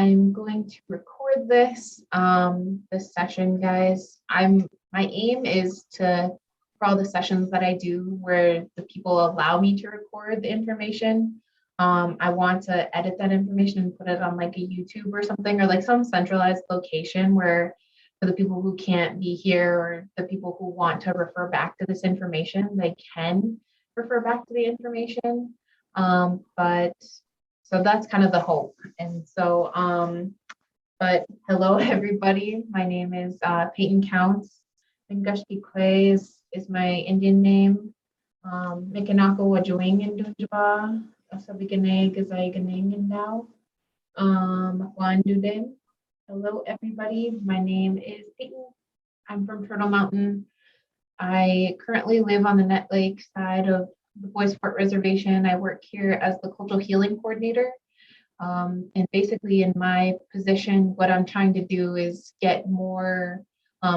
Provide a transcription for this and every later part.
I'm going to record this session, guys. My aim is to, for all the sessions that I do where the people allow me to record the information, I want to edit that information and put it on like a YouTube or something, or like some centralized location where for the people who can't be here or the people who want to refer back to this information, they can refer back to the information. But so that's kind of the hope. And so, but hello, everybody. My name is Peyton Counts. Ngashki Clay is my Indian name. Mekanako Wajuing in Dunjaba, Asabigane Gazai Ganing and now. Wanduden. Hello, everybody. My name is Peyton. I'm from Turtle Mountain. I currently live on the Net Lake side of the Bois Forte Reservation. I work here as the cultural healing coordinator. And basically in my position, what I'm trying to do is get more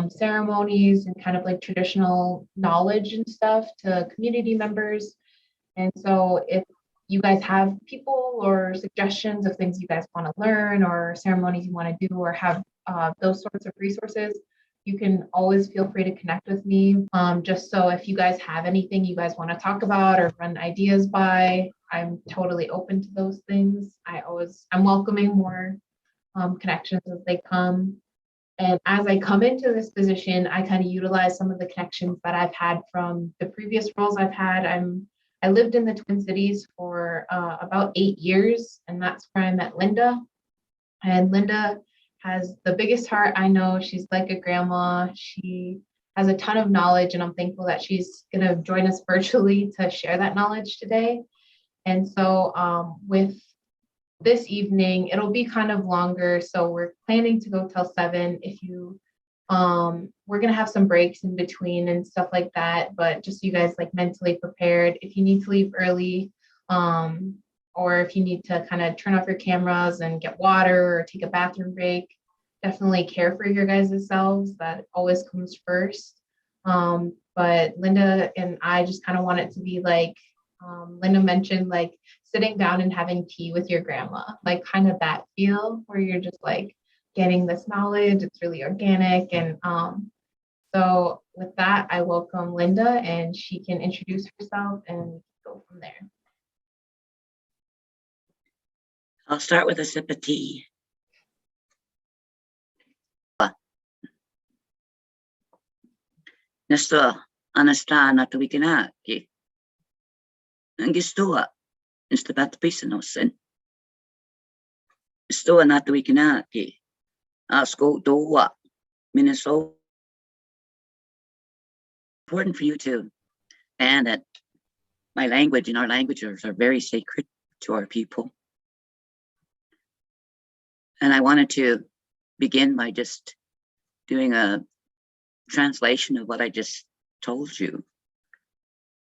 ceremonies and kind of like traditional knowledge and stuff to community members. And so if you guys have people or suggestions of things you guys want to learn or ceremonies you want to do or have those sorts of resources, you can always feel free to connect with me. Just so if you guys have anything you guys want to talk about or run ideas by, I'm totally open to those things. I'm welcoming more connections as they come. And as I come into this position, I kind of utilize some of the connections that I've had from the previous roles I've had. I lived in the Twin Cities for about 8 years, and that's where I met Linda. And Linda has the biggest heart I know. She's like a grandma. She has a ton of knowledge, and I'm thankful that she's going to join us virtually to share that knowledge today. And so with this evening, it'll be kind of longer. So we're planning to go till 7. We're going to have some breaks in between and stuff like that, but just so you guys like mentally prepared. If you need to leave early, or if you need to kind of turn off your cameras and get water or take a bathroom break, definitely care for your guys' selves. That always comes first. But Linda and I just kind of want it to be like, Linda mentioned, like sitting down and having tea with your grandma, like kind of that feel where you're just like getting this knowledge. It's really organic. And so with that, I welcome Linda and she can introduce herself and go from there. I'll start with a sip of tea. Nesta anastana to wikinaki. And gistua insta bat pisanosin. Stua not to wikinaki. Asko doa Minnesota. Important for you too. And that my language and our languages are very sacred to our people. And I wanted to begin by just doing a translation of what I just told you.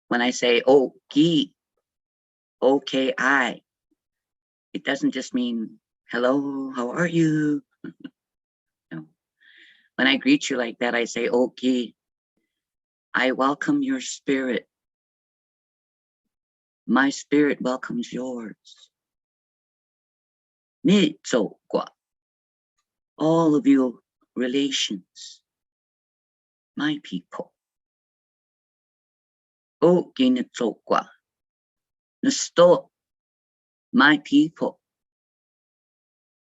When I say "oki," O-K-I, it doesn't just mean hello, how are you? No. When I greet you like that, I say "oki." I welcome your spirit. My spirit welcomes yours. Nitsokwa, all of you relations, my people. Okinitsokwa, Nasto, my people.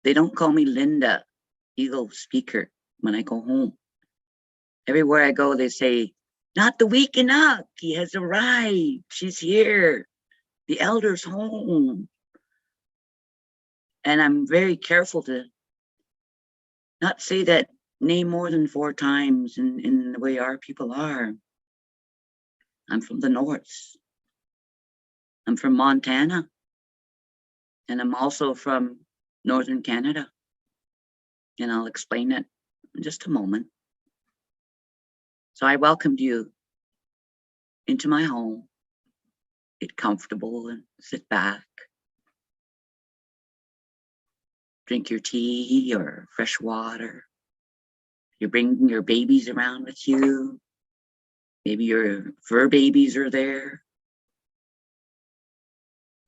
They don't call me Linda, EagleSpeaker, when I go home. Everywhere I go, they say, not the Wikinaki has arrived. She's here. The elder's home. And I'm very careful to not say that name more than 4 times in the way our people are. I'm from the north. I'm from Montana. And I'm also from northern Canada. And I'll explain it in just a moment. So I welcomed you into my home. Get comfortable and sit back. Drink your tea or fresh water. You're bringing your babies around with you. Maybe your fur babies are there.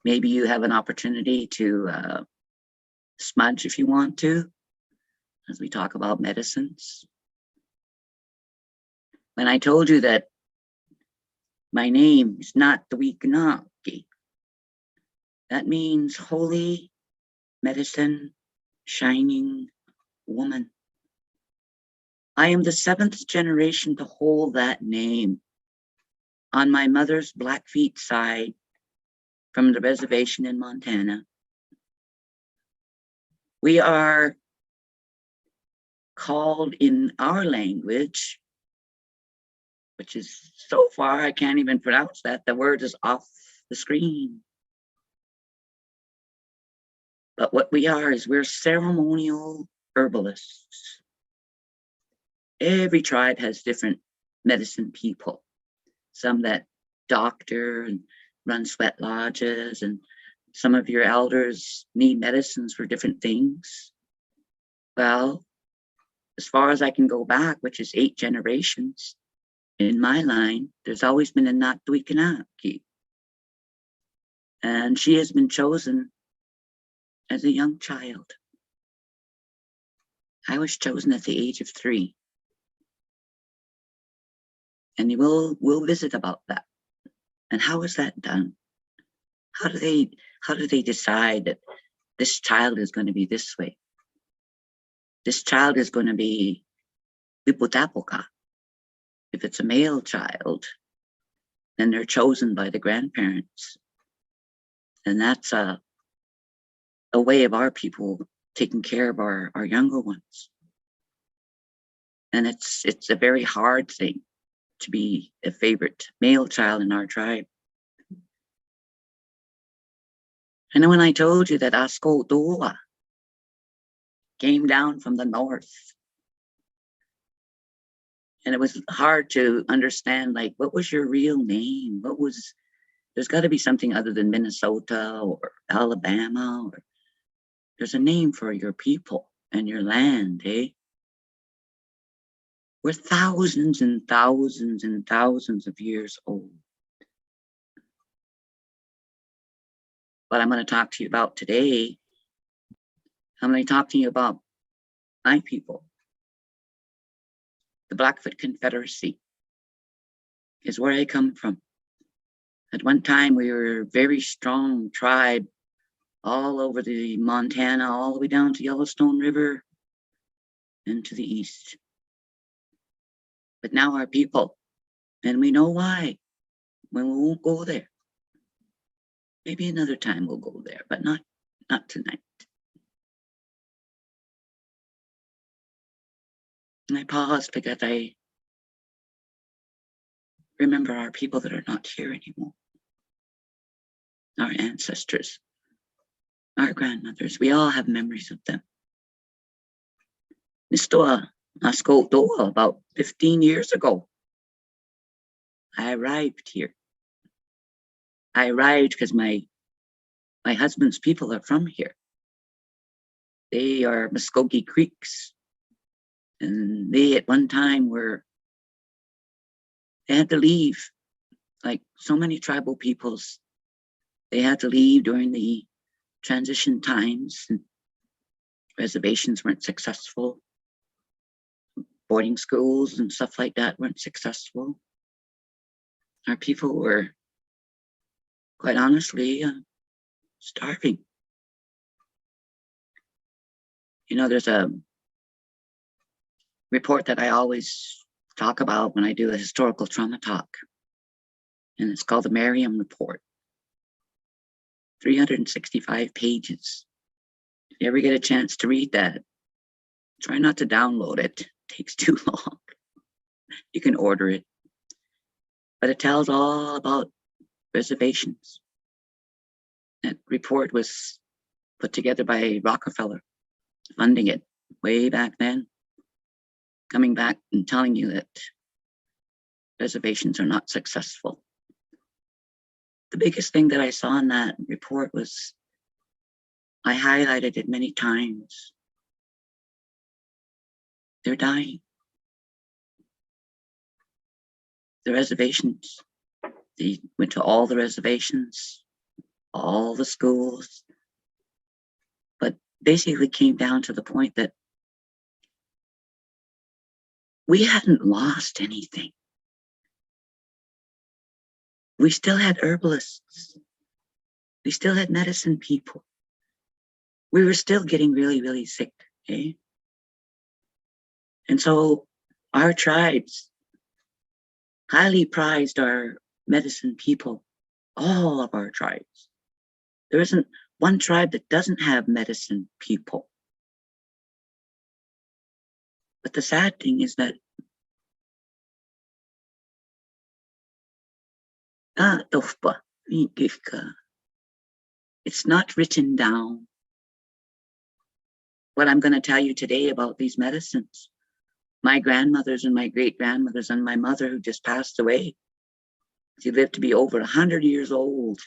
Maybe you have an opportunity to smudge if you want to, as we talk about medicines. When I told you that my name is not Tuikanaki, that means holy medicine, shining woman. I am the 7th generation to hold that name on my mother's Blackfeet side from the reservation in Montana. We are called in our language, which is so far I can't even pronounce that. The word is off the screen. But what we are is we're ceremonial herbalists. Every tribe has different medicine people. Some that doctor and run sweat lodges, and some of your elders need medicines for different things. Well, as far as I can go back, which is 8 generations in my line, there's always been a Natuikanaki. And she has been chosen as a young child. I was chosen at the age of 3. And we'll visit about that. And how is that done? How do they decide that this child is going to be this way? This child is going to be Liputapoka. If it's a male child, then they're chosen by the grandparents. And that's a way of our people taking care of our younger ones. And it's a very hard thing to be a favorite male child in our tribe. And when I told you that Asko Doa came down from the north, and it was hard to understand, like, what was your real name? There's got to be something other than Minnesota or Alabama, or there's a name for your people and your land, eh? We're thousands and thousands and thousands of years old. What I'm going to talk to you about today, I'm going to talk to you about my people. The Blackfoot Confederacy is where I come from. At one time, we were a very strong tribe all over the Montana, all the way down to Yellowstone River and to the east. But now our people, and we know why, when we won't go there. Maybe another time we'll go there, but not tonight. And I pause because I remember our people that are not here anymore. Our ancestors, our grandmothers, we all have memories of them. Nistoa Askotoa, about 15 years ago, I arrived here. I arrived because my husband's people are from here. They are Muskogee Creeks. And they at one time they had to leave, like so many tribal peoples. They had to leave during the transition times, and reservations weren't successful. Boarding schools and stuff like that weren't successful. Our people were, quite honestly, starving. You know, there's a report that I always talk about when I do a historical trauma talk, and it's called the Merriam Report. 365 pages. If you ever get a chance to read that, try not to download it. It takes too long. You can order it. But it tells all about reservations. That report was put together by Rockefeller, funding it way back then, coming back and telling you that reservations are not successful. The biggest thing that I saw in that report was, I highlighted it many times, they're dying. The reservations, they went to all the reservations, all the schools, but basically came down to the point that we hadn't lost anything. We still had herbalists. We still had medicine people. We were still getting really, really sick. Okay? And so our tribes highly prized our medicine people, all of our tribes. There isn't one tribe that doesn't have medicine people. But the sad thing is that it's not written down. What I'm going to tell you today about these medicines. My grandmothers and my great-grandmothers and my mother who just passed away. She lived to be over 100 years old.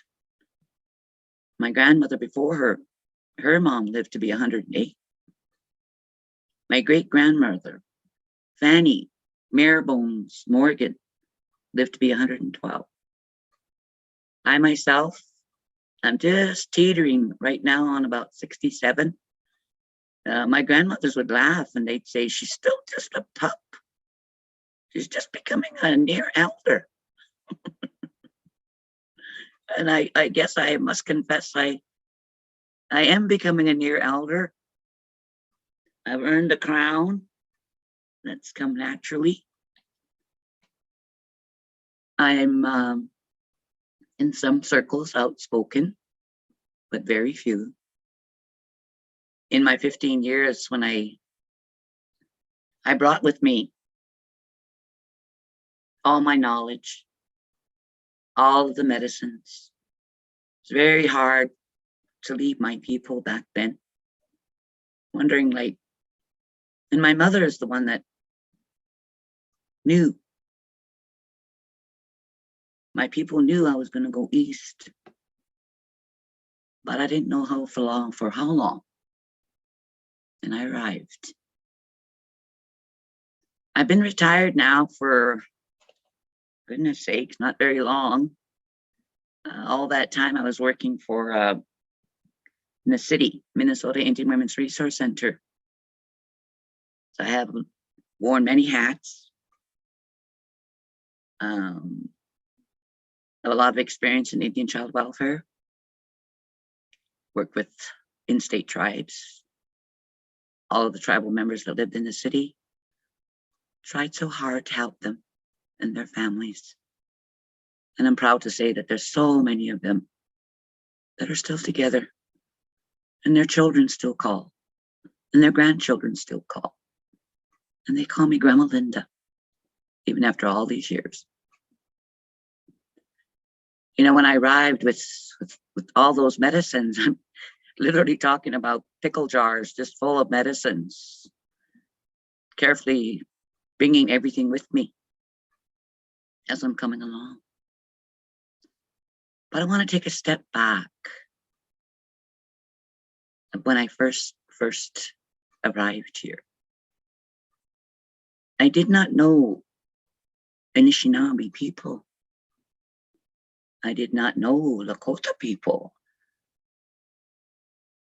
My grandmother before her, her mom lived to be 108. My great-grandmother, Fanny Marebones Morgan, lived to be 112. I myself, I'm just teetering right now on about 67. My grandmothers would laugh and they'd say, she's still just a pup. She's just becoming a near elder. And I guess I must confess, I am becoming a near elder. I've earned a crown. That's come naturally. I'm in some circles outspoken, but very few. In my 15 years, when I brought with me all my knowledge, all of the medicines. It's very hard to leave my people back then. Wondering like, and my mother is the one that knew. My people knew I was going to go east, but I didn't know for how long. And I arrived. I've been retired now for, goodness sakes, not very long. All that time I was working for in the city, Minnesota Indian Women's Resource Center. So I have worn many hats. I have a lot of experience in Indian child welfare. Worked with in-state tribes, all of the tribal members that lived in the city. Tried so hard to help them and their families. And I'm proud to say that there's so many of them that are still together, and their children still call, and their grandchildren still call. And they call me Grandma Linda, even after all these years. You know, when I arrived with all those medicines, I'm literally talking about pickle jars just full of medicines, carefully bringing everything with me as I'm coming along. But I want to take a step back. When I first arrived here, I did not know Anishinaabe people. I did not know Lakota people.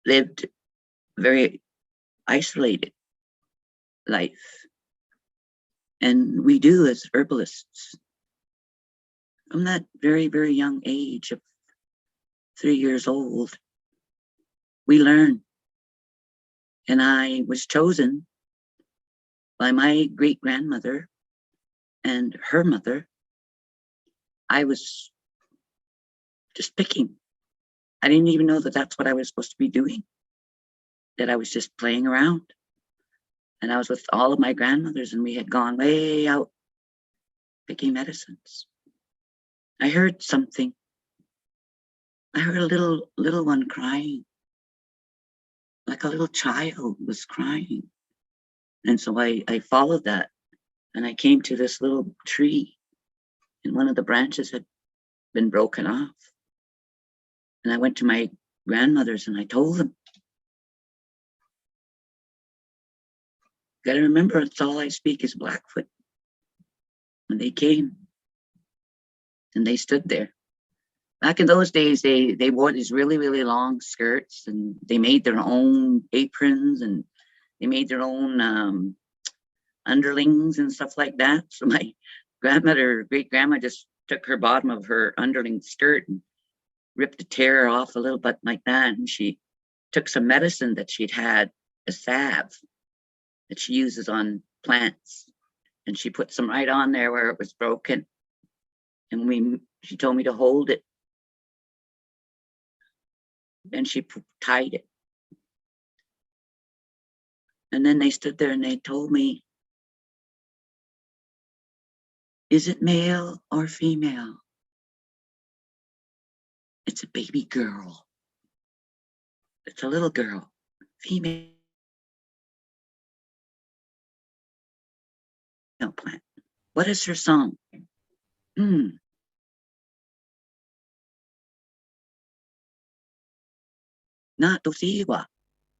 Lived very isolated life. And we do as herbalists. From that very, very young age of 3 years old, we learn. And I was chosen by my great-grandmother and her mother. I was just picking. I didn't even know that that's what I was supposed to be doing, that I was just playing around. And I was with all of my grandmothers, and we had gone way out picking medicines. I heard something. I heard a little one crying, like a little child was crying. And so I followed that, and I came to this little tree, and one of the branches had been broken off. And I went to my grandmothers and I told them, gotta remember, it's all I speak is Blackfoot. And they came and they stood there. back in those days, they wore these really, really long skirts, and they made their own aprons, and they made their own underlings and stuff like that. So my grandmother, great grandma, just took her bottom of her underling skirt and ripped a tear off a little bit like that, and she took some medicine that she'd had, a salve that she uses on plants, and she put some right on there where it was broken, and she told me to hold it, and she tied it. And then they stood there and they told me, is it male or female? It's a baby girl. It's a little girl, female plant. What is her song? Not Dosiwa.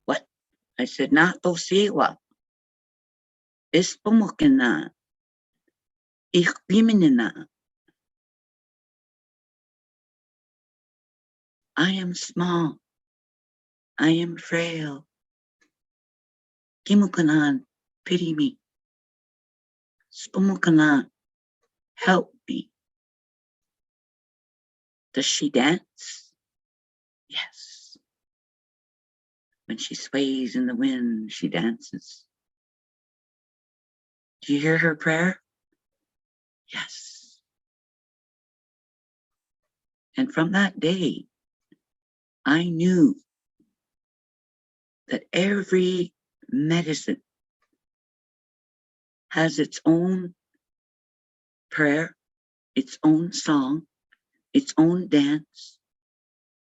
What? I said, not Dosiwa. Ispomokina. Ich biminina. I am small. I am frail. Kimukanan, pity me. Spomokanan, help me. Does she dance? Yes. When she sways in the wind, she dances. Do you hear her prayer? Yes. And from that day, I knew that every medicine has its own prayer, its own song, its own dance,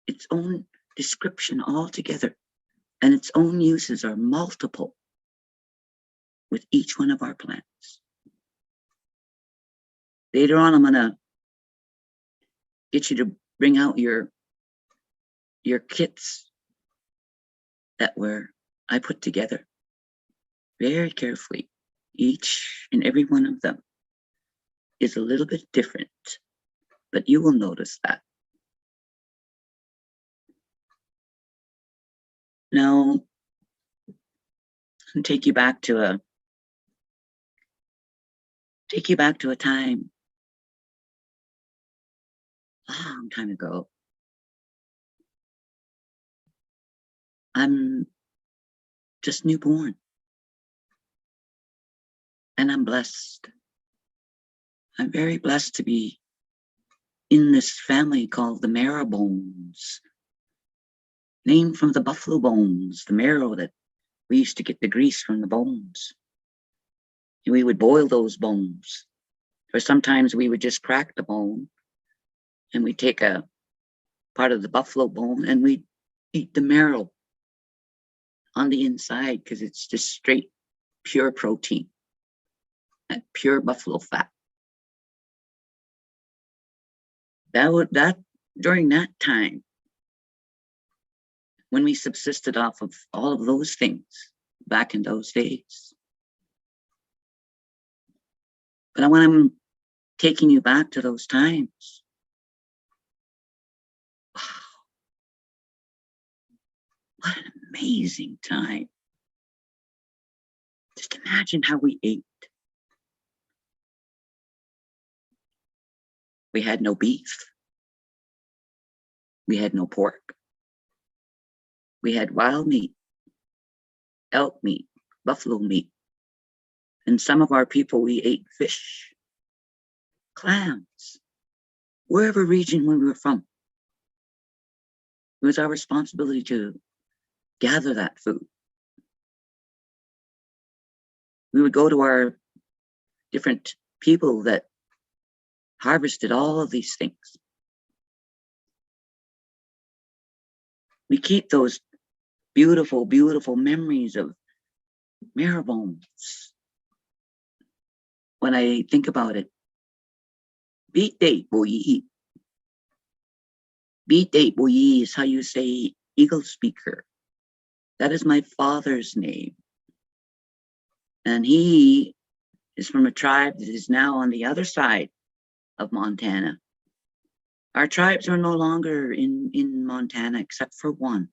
its own description altogether, and its own uses are multiple with each one of our plants. Later on, I'm gonna get you to bring out your kits that I put together very carefully. Each and every one of them is a little bit different, but you will notice that. Now, I'll take you back to a time a long time ago. I'm just newborn, and I'm blessed. I'm very blessed to be in this family called the marrow bones, named from the buffalo bones, the marrow that we used to get the grease from the bones. And we would boil those bones, or sometimes we would just crack the bone, and we'd take a part of the buffalo bone and we'd eat the marrow on the inside, because it's just straight, pure protein, and pure buffalo fat. During that time, when we subsisted off of all of those things back in those days. But when I'm taking you back to those times, wow, what an amazing time. Just imagine how we ate. We had no beef. We had no pork. We had wild meat, elk meat, buffalo meat. And some of our people, we ate fish, clams, wherever region we were from. It was our responsibility to gather that food. We would go to our different people that harvested all of these things. We keep those beautiful, beautiful memories of marrow bones. When I think about it, beat date Bois. Beat date Bois is how you say EagleSpeaker. That is my father's name. And he is from a tribe that is now on the other side of Montana. Our tribes are no longer in Montana except for one.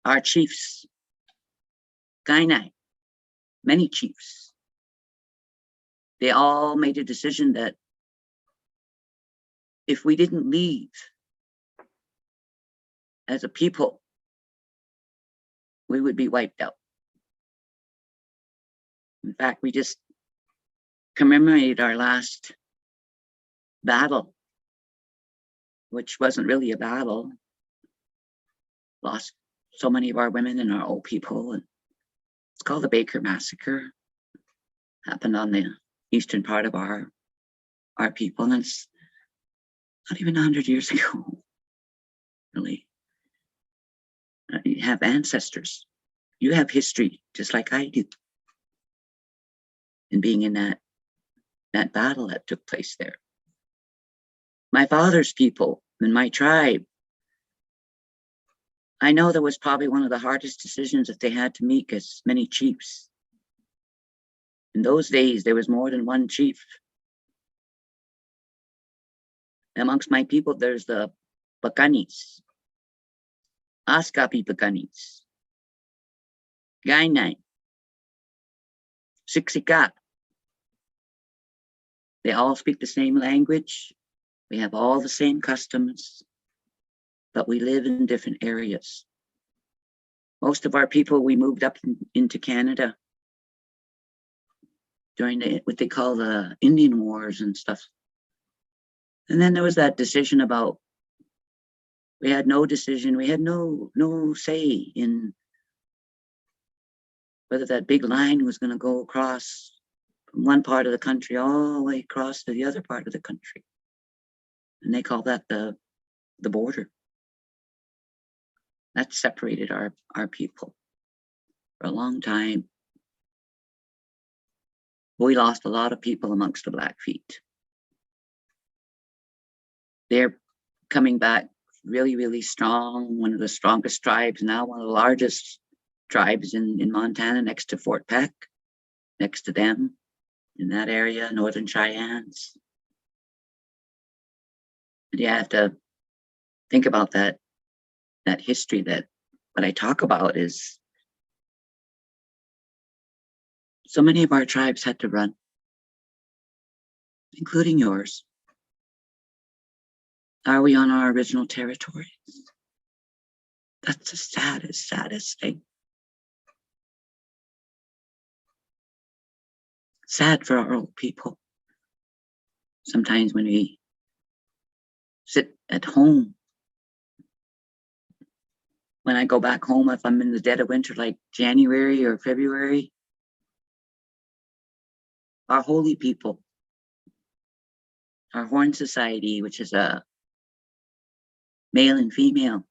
Our chiefs, Kainai, many chiefs, they all made a decision that if we didn't leave as a people, we would be wiped out. In fact, we just commemorated our last battle, which wasn't really a battle. Lost so many of our women and our old people. And it's called the Baker Massacre. Happened on the eastern part of our people. And it's not even 100 years ago, really. You have ancestors. You have history, just like I do. And being in that battle that took place there. My father's people and my tribe, I know that was probably one of the hardest decisions that they had to make as many chiefs. In those days, there was more than one chief. Amongst my people, there's the Bakanis, Askapi Bakanis, Gainai, Siksika. They all speak the same language. We have all the same customs, but we live in different areas. Most of our people, we moved up into Canada during what they call the Indian Wars and stuff. And then there was that decision about, we had no decision, we had no say in whether that big line was going to go across from one part of the country all the way across to the other part of the country. And they call that the border. That separated our people for a long time. We lost a lot of people amongst the Blackfeet. They're coming back really, really strong. One of the strongest tribes now, one of the largest tribes in Montana, next to Fort Peck, next to them in that area, Northern Cheyennes. And you have to think about that history. That what I talk about is so many of our tribes had to run, including yours. Are we on our original territories? That's the saddest thing. Sad for our old people. Sometimes when we sit at home, when I go back home, if I'm in the dead of winter, like January or February, our holy people, our Horn Society, which is a male and female,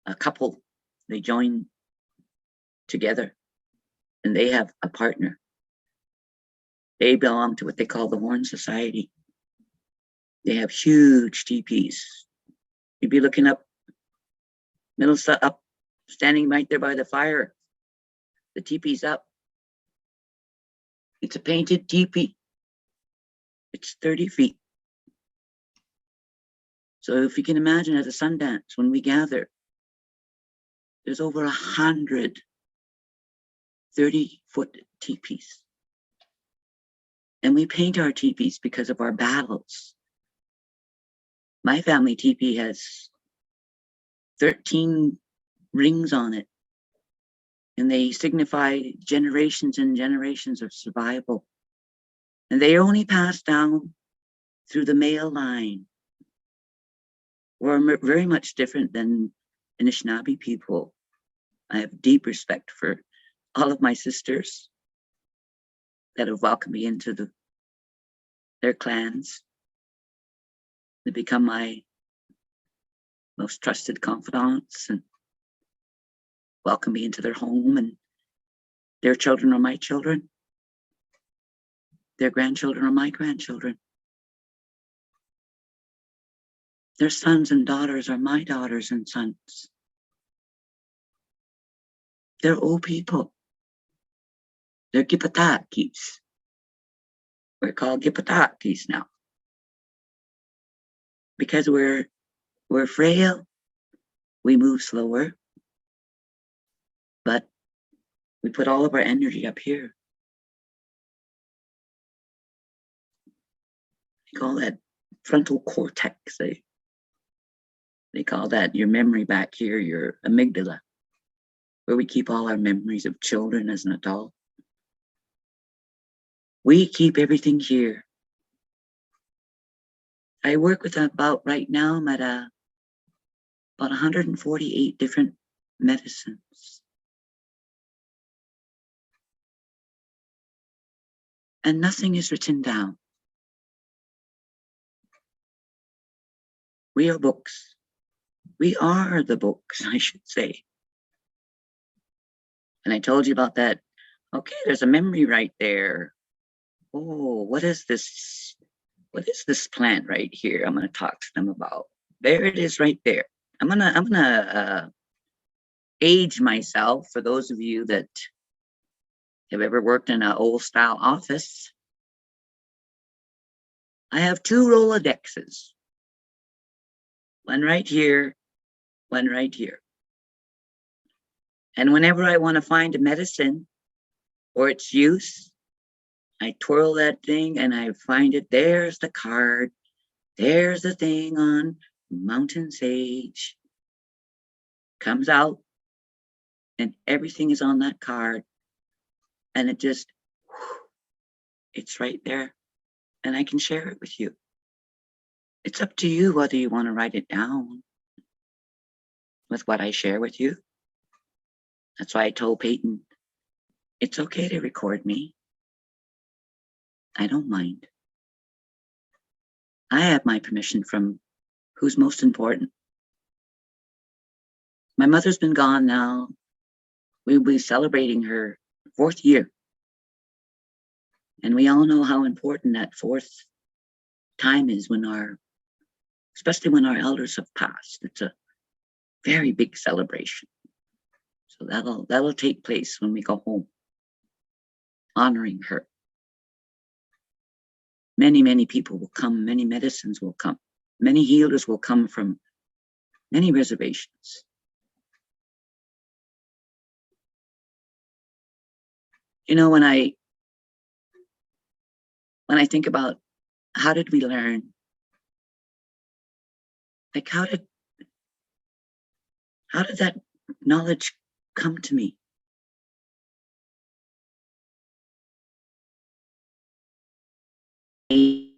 a couple, they join together and they have a partner. They belong to what they call the Horn Society. They have huge teepees. You'd be looking up, up, standing right there by the fire. The teepee's up. It's a painted teepee. It's 30 feet. So if you can imagine at a Sundance, when we gather, there's over 100 30-foot teepees. And we paint our teepees because of our battles. My family teepee has 13 rings on it, and they signify generations and generations of survival. And they only pass down through the male line. We're very much different than Anishinaabe people. I have deep respect for all of my sisters that have welcomed me into their clans. They become my most trusted confidants and welcome me into their home, and their children are my children. Their grandchildren are my grandchildren. Their sons and daughters are my daughters and sons. They're old people. They're Gipatakis. We're called Gipatakis now. because we're frail, we move slower, but we put all of our energy up here. They call that frontal cortex. They call that your memory back here, your amygdala, where we keep all our memories of children as an adult. We keep everything here. I work with about right now, I'm at about 148 different medicines. And nothing is written down. We are books. We are the books, I should say. And I told you about that. Okay, there's a memory right there. Oh, what is this? What is this plant right here? I'm going to talk to them about. There it is right there. I'm gonna age myself for those of you that have ever worked in an old style office. I have 2 Rolodexes. One right here, one right here. And whenever I want to find a medicine or its use, I twirl that thing and I find it. There's the card. There's the thing on mountain sage. Comes out and everything is on that card. And it just, it's right there. And I can share it with you. It's up to you whether you want to write it down with what I share with you. That's why I told Peyton, it's okay to record me. I don't mind. I have my permission from who's most important. My mother's been gone now. We'll be celebrating her 4th year. And we all know how important that 4th time is especially when our elders have passed. It's a very big celebration. So that'll take place when we go home, honoring her. Many, many people will come, many medicines will come, many healers will come from many reservations. You know, when I think about how did we learn? Like how did that knowledge come to me? The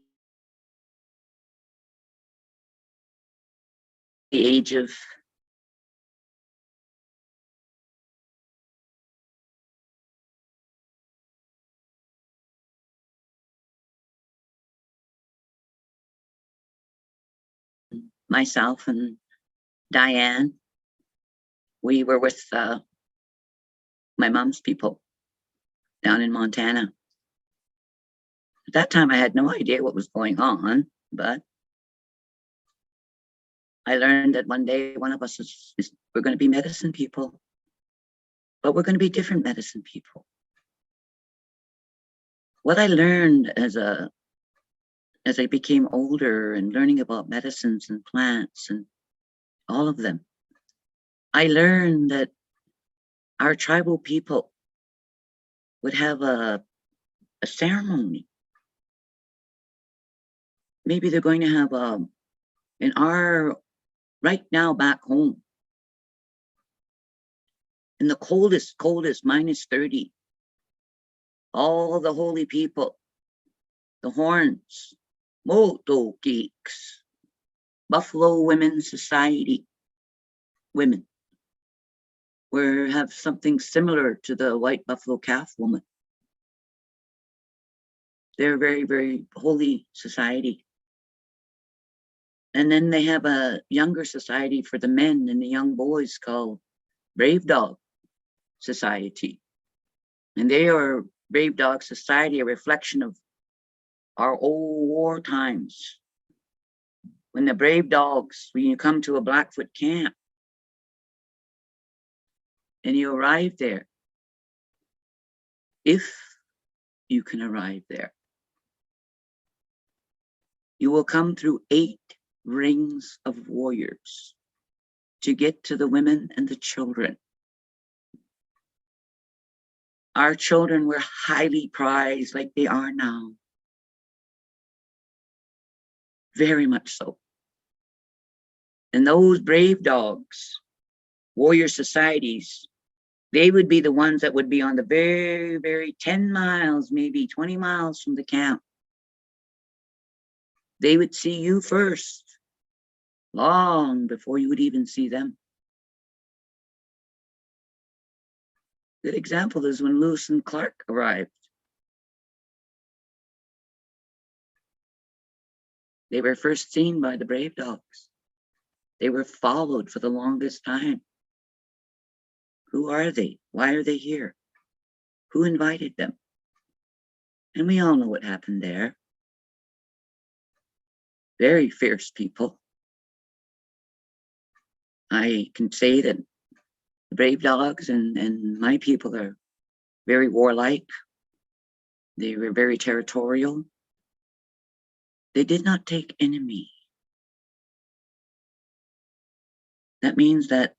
age of myself and Diane, we were with my mom's people down in Montana. At that time, I had no idea what was going on, but I learned that one day one of us we're going to be medicine people, but we're going to be different medicine people. What I learned as I became older and learning about medicines and plants and all of them, I learned that our tribal people would have a ceremony. Maybe they're going to have in our right now back home, in the coldest, -30, all the holy people, the horns, Moto geeks, Buffalo Women's Society women, have something similar to the white buffalo calf woman. They're a very, very holy society. And then they have a younger society for the men and the young boys called Brave Dog Society. And they are Brave Dog Society, a reflection of our old war times. When the brave dogs, when you come to a Blackfoot camp and you arrive there, if you can arrive there, you will come through 8 rings of warriors to get to the women and the children. Our children were highly prized like they are now. Very much so. And those brave dogs, warrior societies, they would be the ones that would be on the very, very 10 miles, maybe 20 miles from the camp. They would see you first, long before you would even see them. Good example is when Lewis and Clark arrived. They were first seen by the brave dogs. They were followed for the longest time. Who are they? Why are they here? Who invited them? And we all know what happened there. Very fierce people. I can say that the brave dogs and my people are very warlike. They were very territorial. They did not take enemy. That means that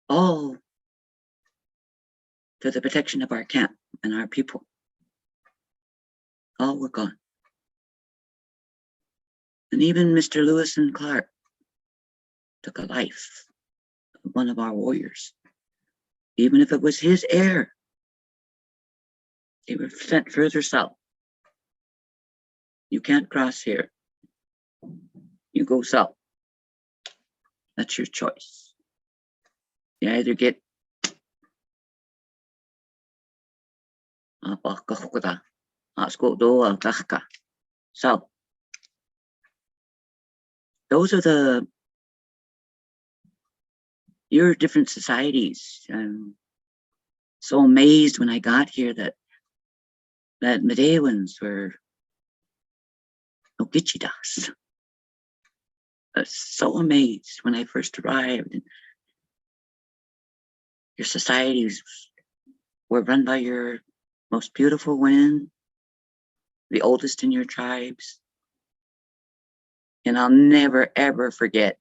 all for the protection of our camp and our people, all were gone. And even Mr. Lewis and Clark took a life of one of our warriors. Even if it was his heir, they were sent further south. You can't cross here. You go south. That's your choice. You either get south. Those are your different societies. I'm so amazed when I got here that Medewans were Ogichidas. I was so amazed when I first arrived. Your societies were run by your most beautiful women, the oldest in your tribes. And I'll never, ever forget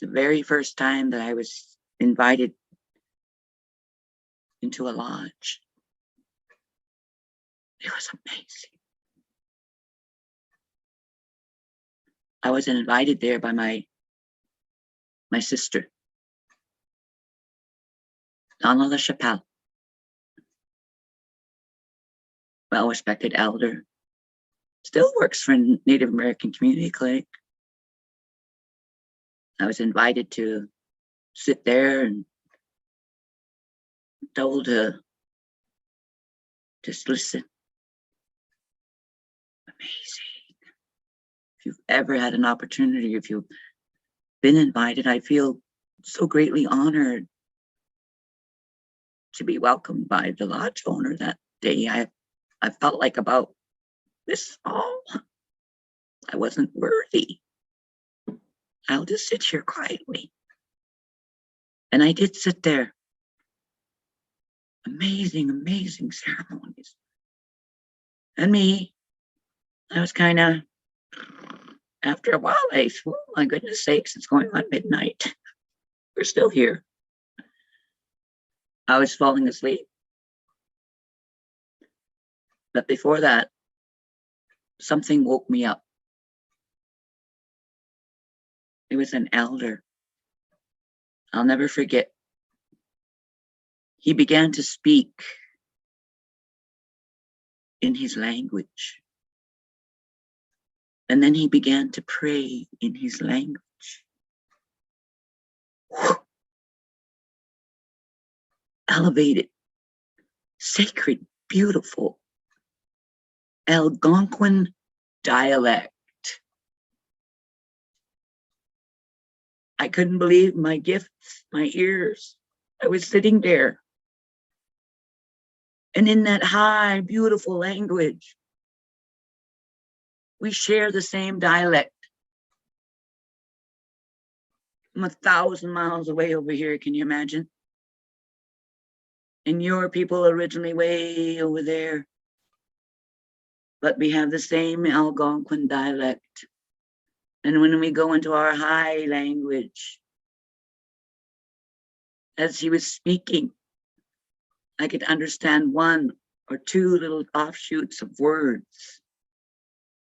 the very first time that I was invited into a lodge. It was amazing. I was invited there by my sister, Donna LaChapelle, well-respected elder, still works for Native American Community Clinic. I was invited to sit there and told to just listen. Amazing. If you've ever had an opportunity, if you've been invited, I feel so greatly honored to be welcomed by the lodge owner that day. I felt like about this all. I wasn't worthy. I'll just sit here quietly. And I did sit there. Amazing, amazing ceremonies. And me, I was kind of, after a while, I thought, oh my goodness sakes, it's going on midnight. We're still here. I was falling asleep. But before that, something woke me up. It was an elder. I'll never forget. He began to speak in his language. And then he began to pray in his language. Elevated, sacred, beautiful Algonquin dialect. I couldn't believe my gifts, my ears. I was sitting there. And in that high, beautiful language, we share the same dialect. I'm 1,000 miles away over here. Can you imagine? And your people originally way over there. But we have the same Algonquin dialect. And when we go into our high language, as he was speaking, I could understand one or two little offshoots of words.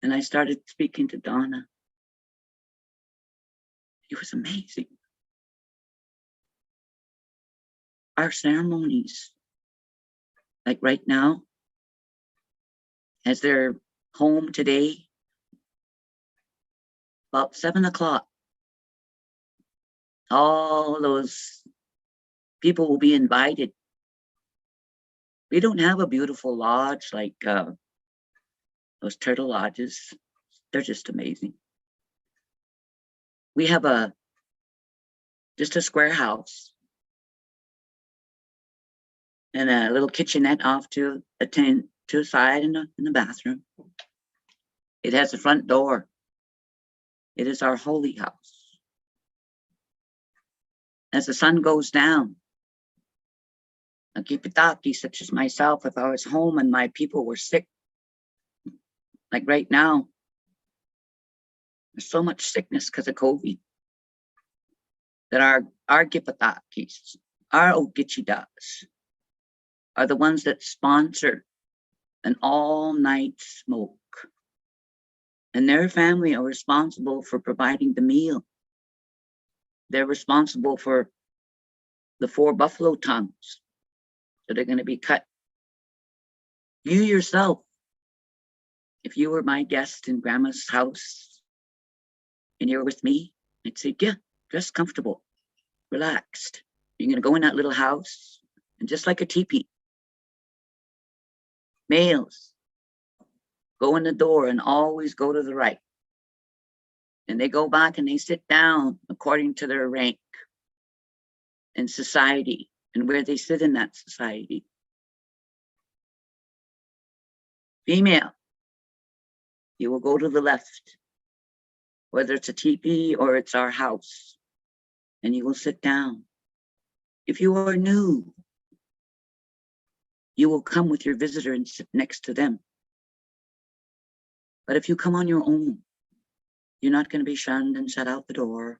And I started speaking to Donna. It was amazing. Our ceremonies, like right now, as they're home today, about 7 o'clock, all those people will be invited. We don't have a beautiful lodge like those turtle lodges. They're just amazing. We have just a square house and a little kitchenette off to a side in the bathroom. It has a front door. It is our holy house. As the sun goes down, a kipitaki such as myself, if I was home and my people were sick, like right now, there's so much sickness because of COVID that our kipitakis, our ogichidas, are the ones that sponsor an all-night smoke. And their family are responsible for providing the meal. They're responsible for the 4 buffalo tongues that are going to be cut. You yourself, if you were my guest in Grandma's house and you're with me, I'd say, yeah, dress comfortable, relaxed. You're going to go in that little house and just like a teepee, males go in the door and always go to the right. And they go back and they sit down according to their rank in society and where they sit in that society. Female, you will go to the left, whether it's a teepee or it's our house, and you will sit down. If you are new, you will come with your visitor and sit next to them. But if you come on your own, you're not going to be shunned and shut out the door.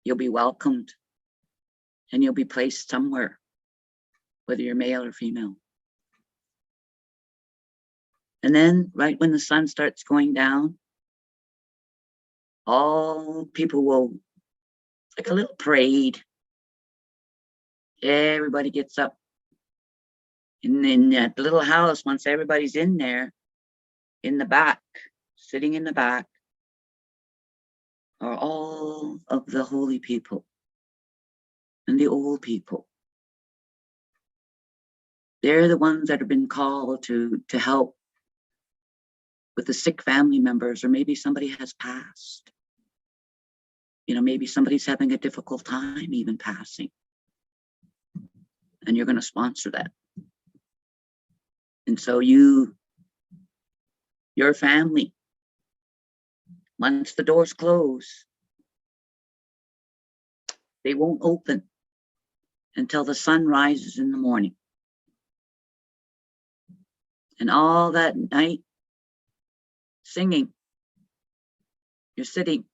You'll be welcomed and you'll be placed somewhere, whether you're male or female. And then right when the sun starts going down, all people will, like a little parade. Everybody gets up. And in that little house, once everybody's in there, in the back, sitting in the back, are all of the holy people and the old people. They're the ones that have been called to help with the sick family members, or maybe somebody has passed. You know, maybe somebody's having a difficult time even passing. And you're going to sponsor that. And so your family, once the doors close, they won't open until the sun rises in the morning. And all that night, singing, you're sitting,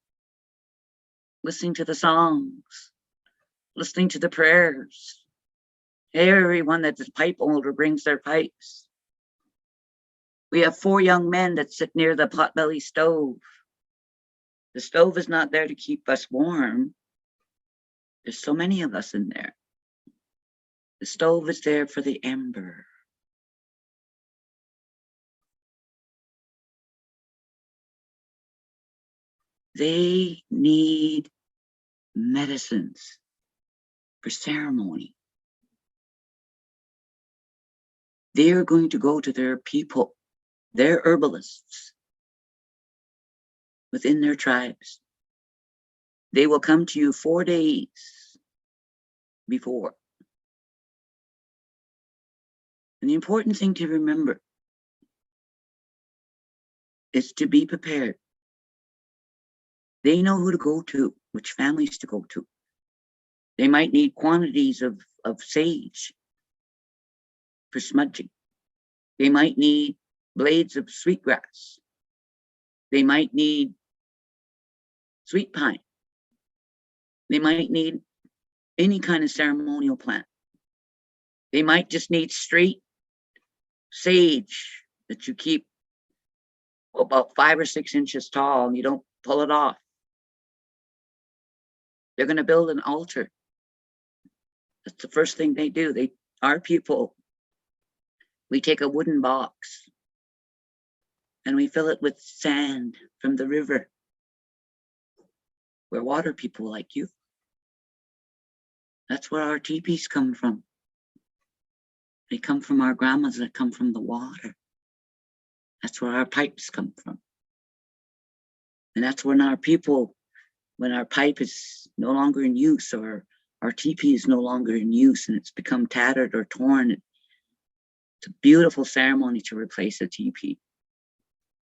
listening to the songs, listening to the prayers. Everyone that's a pipe holder brings their pipes. We have 4 young men that sit near the potbelly stove. The stove is not there to keep us warm. There's so many of us in there. The stove is there for the ember. They need medicines for ceremony. They're going to go to their people, their herbalists within their tribes. They will come to you 4 days before. And the important thing to remember is to be prepared. They know who to go to. which families to go to. They might need quantities of sage for smudging. They might need blades of sweetgrass. They might need sweet pine. They might need any kind of ceremonial plant. They might just need straight sage that you keep about 5 or 6 inches tall and you don't pull it off. They're going to build an altar. That's the first thing they do. Our people, we take a wooden box and we fill it with sand from the river. We're water people like you. That's where our teepees come from. They come from our grandmas that come from the water. That's where our pipes come from. And that's when our people, when our pipe is no longer in use, or our teepee is no longer in use and it's become tattered or torn, it's a beautiful ceremony to replace a teepee.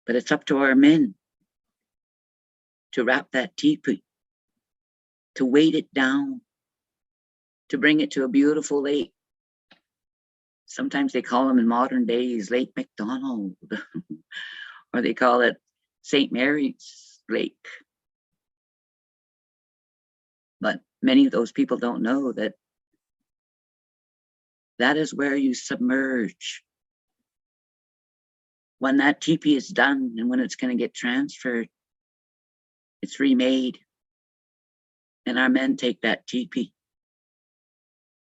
But it's up to our men to wrap that teepee, to weight it down, to bring it to a beautiful lake. Sometimes they call them in modern days Lake McDonald, or they call it St. Mary's Lake. But many of those people don't know that that is where you submerge. When that teepee is done and when it's going to get transferred, it's remade. And our men take that teepee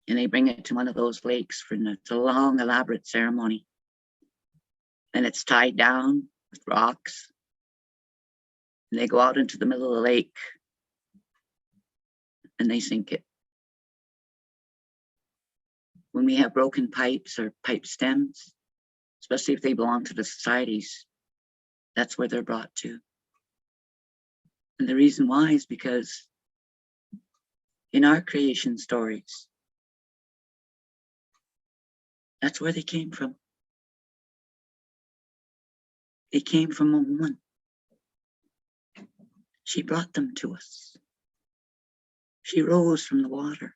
and they bring it to one of those lakes for it's a long, elaborate ceremony. And it's tied down with rocks. And they go out into the middle of the lake and they sink it. When we have broken pipes or pipe stems, especially if they belong to the societies, that's where they're brought to. And the reason why is because in our creation stories, that's where they came from. They came from a woman. She brought them to us. She rose from the water.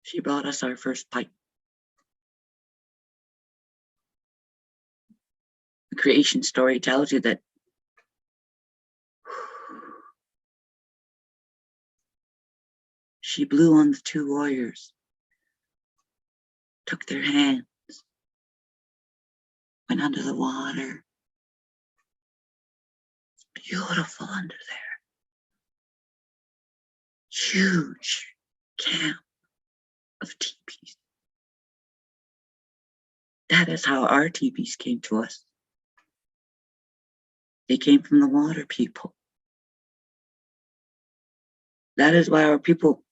She brought us our first pipe. The creation story tells you that she blew on the 2 warriors, took their hands, went under the water. It's beautiful under there. Huge camp of teepees. That is how our teepees came to us. They came from the water people. That is why our people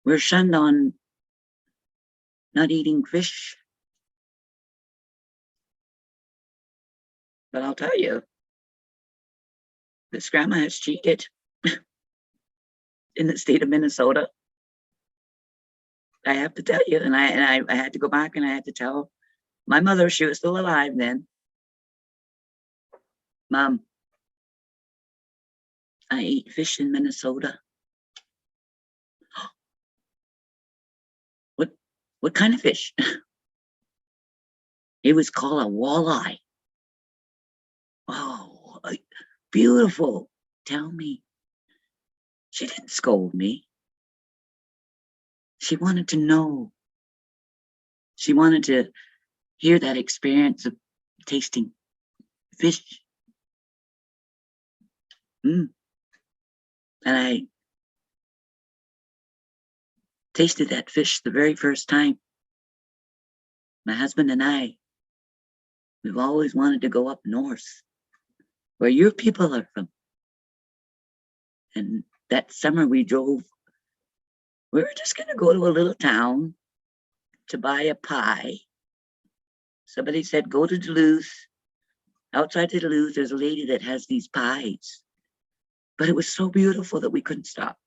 were shunned on not eating fish. But I'll tell you, this grandma has cheated in the state of Minnesota. I have to tell you, and I had to go back and I had to tell my mother, she was still alive then. Mom, I ate fish in Minnesota. What kind of fish? It was called a walleye. Oh, beautiful. Tell me. She didn't scold me. She wanted to know. She wanted to hear that experience of tasting fish. And I tasted that fish the very first time. My husband and I, we've always wanted to go up north, where your people are from. And that summer we drove, we were just going to go to a little town to buy a pie. Somebody said, go to Duluth. Outside of Duluth, there's a lady that has these pies. But it was so beautiful that we couldn't stop.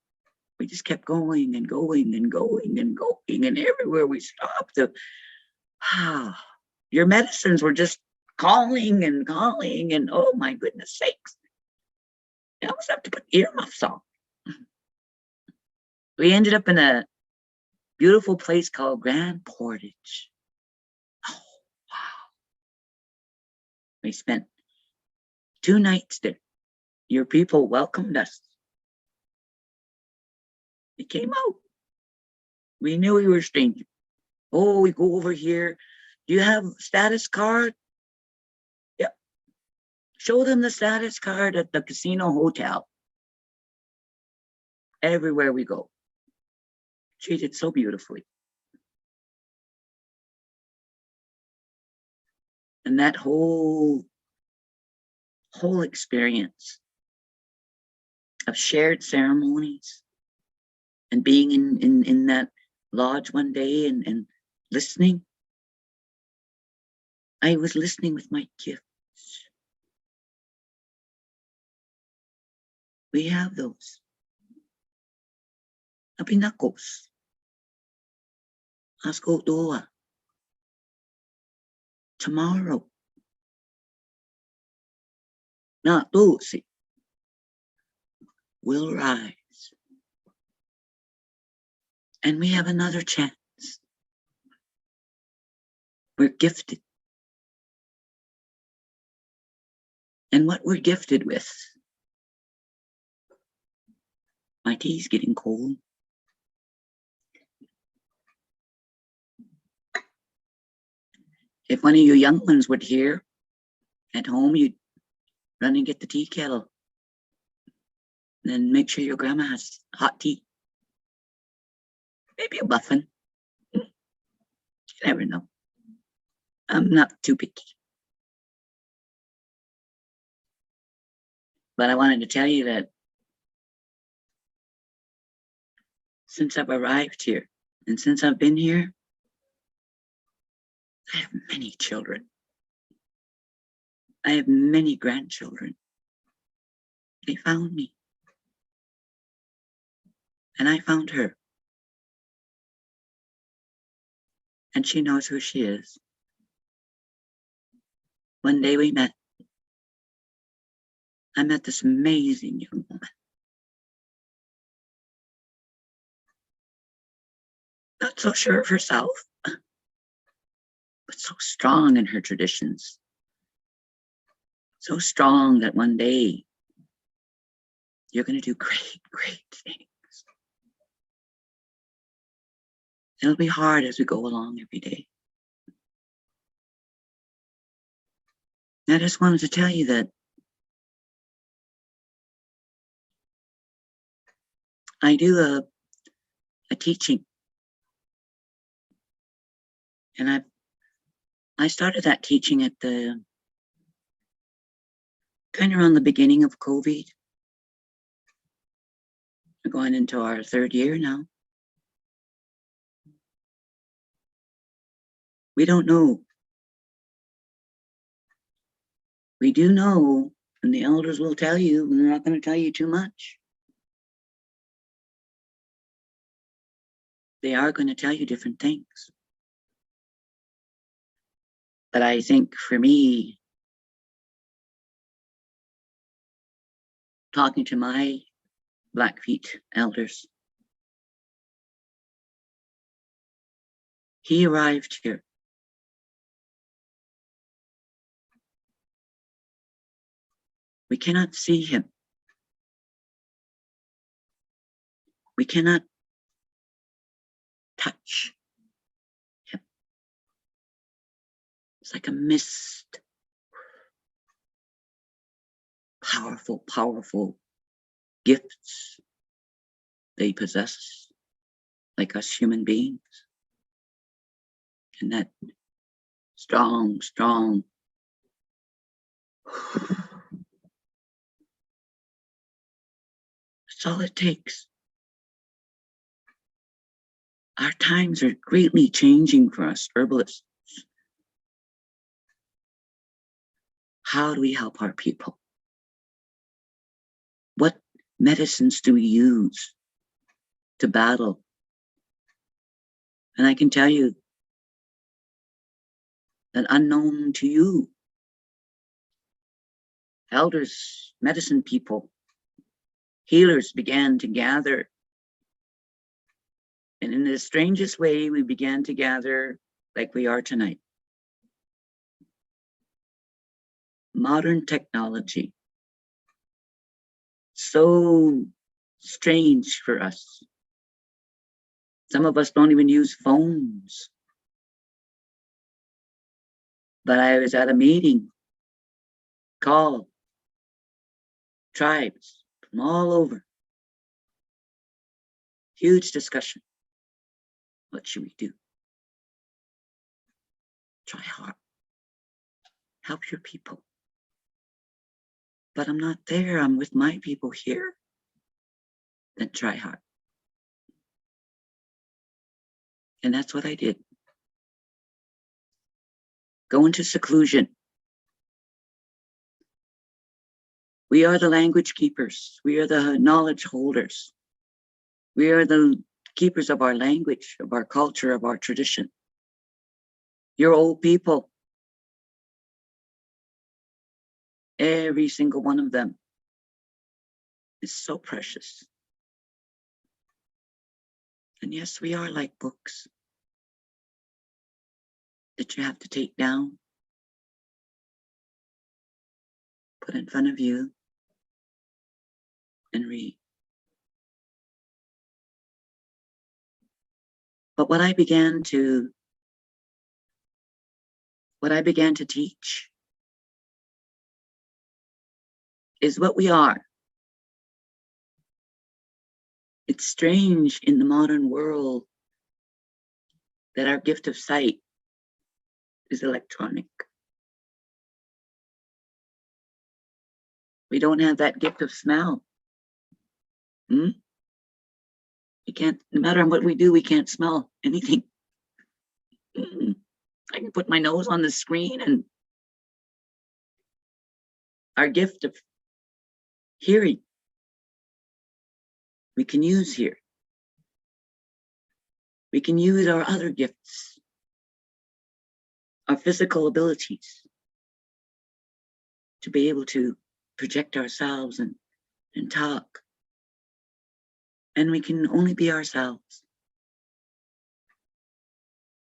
We just kept going and going and going and going. And everywhere we stopped, your medicines were just calling and calling. And oh my goodness sakes. You almost have to put earmuffs on. We ended up in a beautiful place called Grand Portage. Oh, wow. We spent 2 nights there. Your people welcomed us. We came out. We knew we were strangers. Oh, we go over here. Do you have status card? Yep. Show them the status card at the casino hotel. Everywhere we go. Treated so beautifully. And that whole experience of shared ceremonies and being in that lodge one day and listening. I was listening with my gifts. We have those. Apinakos. Asko doa. Tomorrow. Not those. Will rise. And we have another chance. We're gifted. And what we're gifted with. My tea's getting cold. If one of you young ones would hear at home, you'd run and get the tea kettle. Then make sure your grandma has hot tea. Maybe a muffin. You never know. I'm not too picky. But I wanted to tell you that since I've arrived here and since I've been here, I have many children. I have many grandchildren. They found me. And I found her. And she knows who she is. One day we met. I met this amazing young woman. Not so sure of herself, but so strong in her traditions. So strong that one day you're going to do great, great things. It'll be hard as we go along every day. I just wanted to tell you that I do a teaching. And I started that teaching at the kind of around the beginning of COVID. We're going into our 3rd year now. We don't know. We do know, and the elders will tell you, and they're not going to tell you too much. They are going to tell you different things. But I think for me, talking to my Blackfeet elders, he arrived here. We cannot see him. We cannot touch him. It's like a mist. Powerful, powerful gifts they possess, like us human beings. And that strong, strong that's all it takes. Our times are greatly changing for us herbalists. How do we help our people? What medicines do we use to battle? And I can tell you that unknown to you, elders, medicine people, healers began to gather. And in the strangest way, we began to gather like we are tonight. Modern technology. So strange for us. Some of us don't even use phones. But I was at a meeting called tribes from all over. Huge discussion. What should we do? Try hard. Help your people. But I'm not there. I'm with my people here. Then try hard. And that's what I did. Go into seclusion. We are the language keepers. We are the knowledge holders. We are the keepers of our language, of our culture, of our tradition. Your old people, every single one of them is so precious. And yes, we are like books that you have to take down, put in front of you, and read. But what I began to teach is what we are. It's strange in the modern world that our gift of sight is electronic. We don't have that gift of smell. You can't, no matter what we do, we can't smell anything. I can put my nose on the screen, and our gift of hearing we can use here. We can use our other gifts, our physical abilities, to be able to project ourselves and talk. And we can only be ourselves.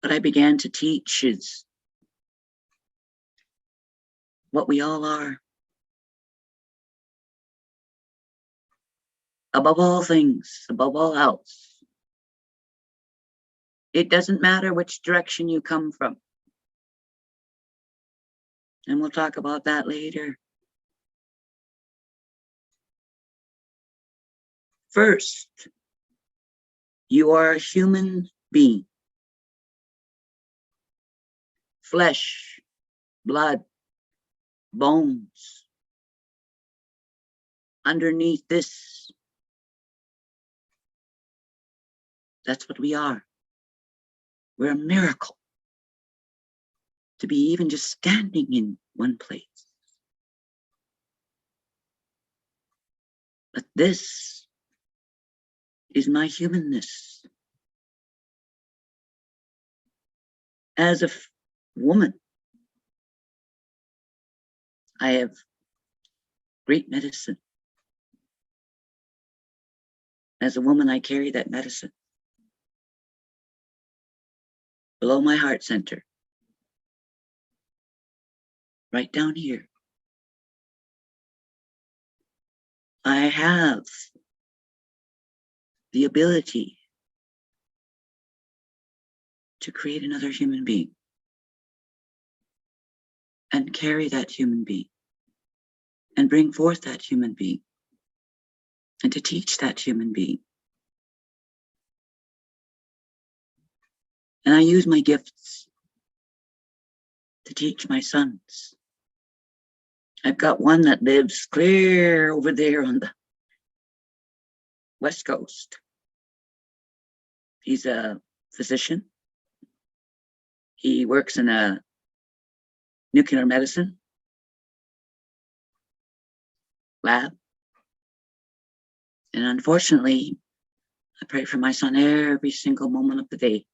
What I began to teach is what we all are. Above all things, above all else. It doesn't matter which direction you come from. And we'll talk about that later. First, you are a human being. Flesh, blood, bones. Underneath this, that's what we are. We're a miracle to be even just standing in one place. But this is my humanness. As a woman, I have great medicine. As a woman, I carry that medicine below my heart center, right down here. I have the ability to create another human being and carry that human being and bring forth that human being and to teach that human being. And I use my gifts to teach my sons. I've got one that lives clear over there on the West Coast. He's a physician. He works in a nuclear medicine lab. And unfortunately, I pray for my son every single moment of the day.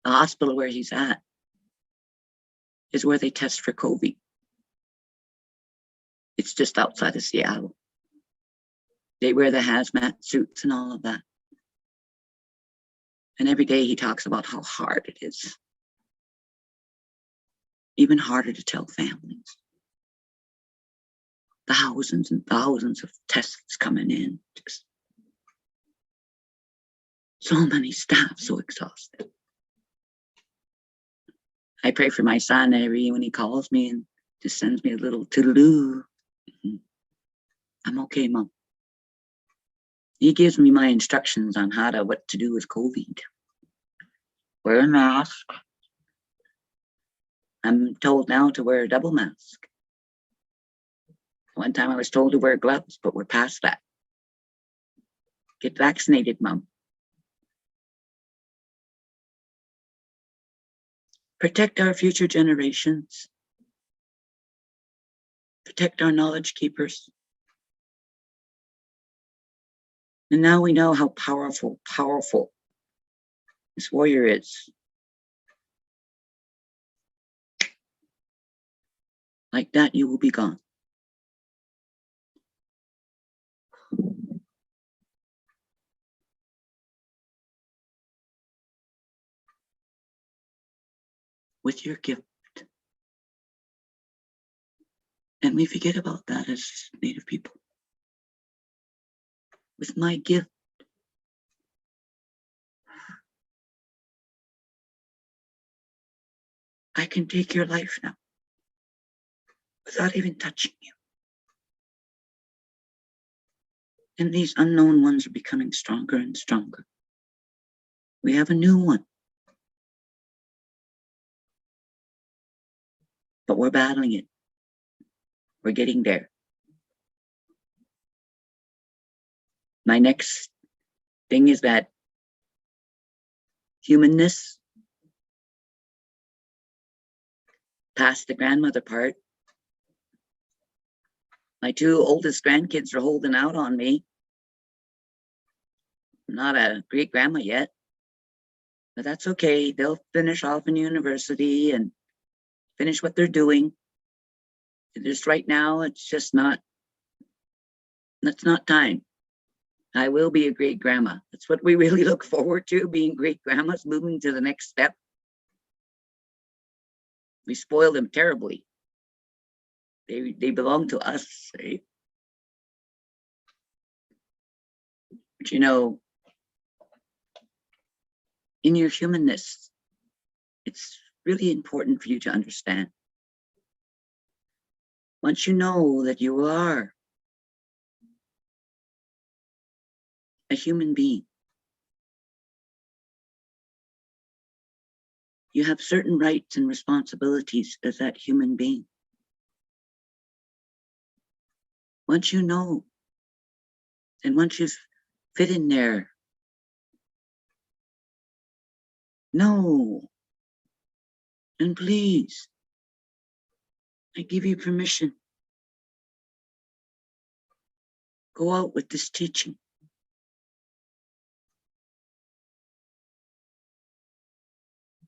The hospital where he's at is where they test for COVID. It's just outside of Seattle. They wear the hazmat suits and all of that. And every day he talks about how hard it is. Even harder to tell families. Thousands and thousands of tests coming in. Just so many staff so exhausted. I pray for my son when he calls me and just sends me a little toodaloo. I'm okay, Mom. He gives me my instructions on what to do with COVID. Wear a mask. I'm told now to wear a double mask. One time I was told to wear gloves, but we're past that. Get vaccinated, Mom. Protect our future generations. Protect our knowledge keepers. And now we know how powerful this warrior is. Like that, you will be gone. With your gift. And we forget about that as Native people. With my gift. I can take your life now. Without even touching you. And these unknown ones are becoming stronger and stronger. We have a new one. But we're battling it. We're getting there. My next thing is that humanness, past the grandmother part. My two oldest grandkids are holding out on me. I'm not a great grandma yet, but that's okay. They'll finish off in university and finish what they're doing. Just right now, it's just not, that's not time. I will be a great grandma. That's what we really look forward to, being great grandmas, moving to the next step. We spoil them terribly. They belong to us, right? But you know, in your humanness, it's really important for you to understand. Once you know that you are a human being, you have certain rights and responsibilities as that human being. Once you know, and once you've fit in there, no, and please, I give you permission. Go out with this teaching.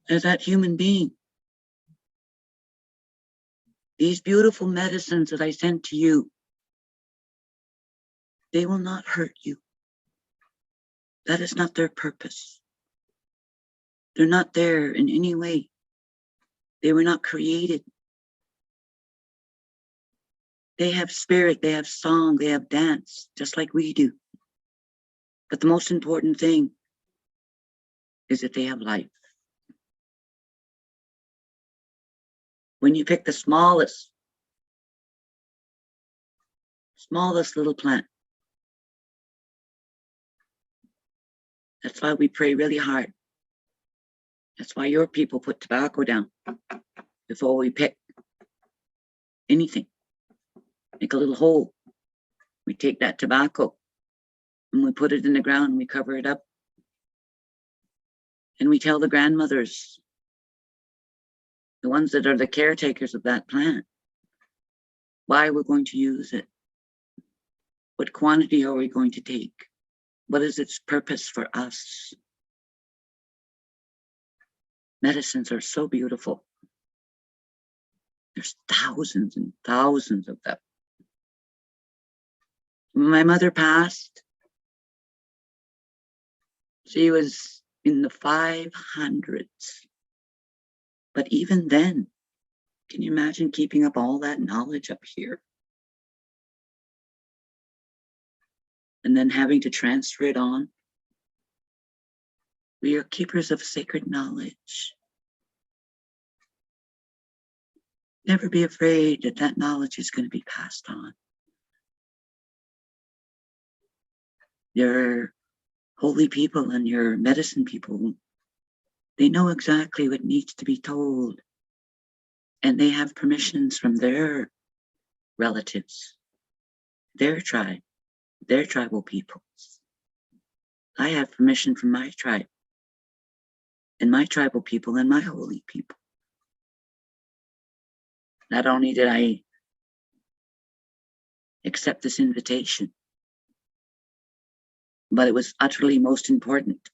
As that human being. These beautiful medicines that I sent to you, they will not hurt you. That is not their purpose. They're not there in any way. They were not created. They have spirit, they have song, they have dance, just like we do. But the most important thing is that they have life. When you pick the smallest little plant, that's why we pray really hard. That's why your people put tobacco down before we pick anything. Make a little hole. We take that tobacco and we put it in the ground and we cover it up. And we tell the grandmothers, the ones that are the caretakers of that plant, why we're going to use it. What quantity are we going to take? What is its purpose for us? Medicines are so beautiful. There's thousands and thousands of them. When my mother passed, she was in the 500s. But even then, can you imagine keeping up all that knowledge up here? And then having to transfer it on? We are keepers of sacred knowledge. Never be afraid that that knowledge is going to be passed on. Your holy people and your medicine people, they know exactly what needs to be told. And they have permissions from their relatives, their tribe, their tribal peoples. I have permission from my tribe and my tribal people and my holy people. Not only did I accept this invitation, but it was utterly most important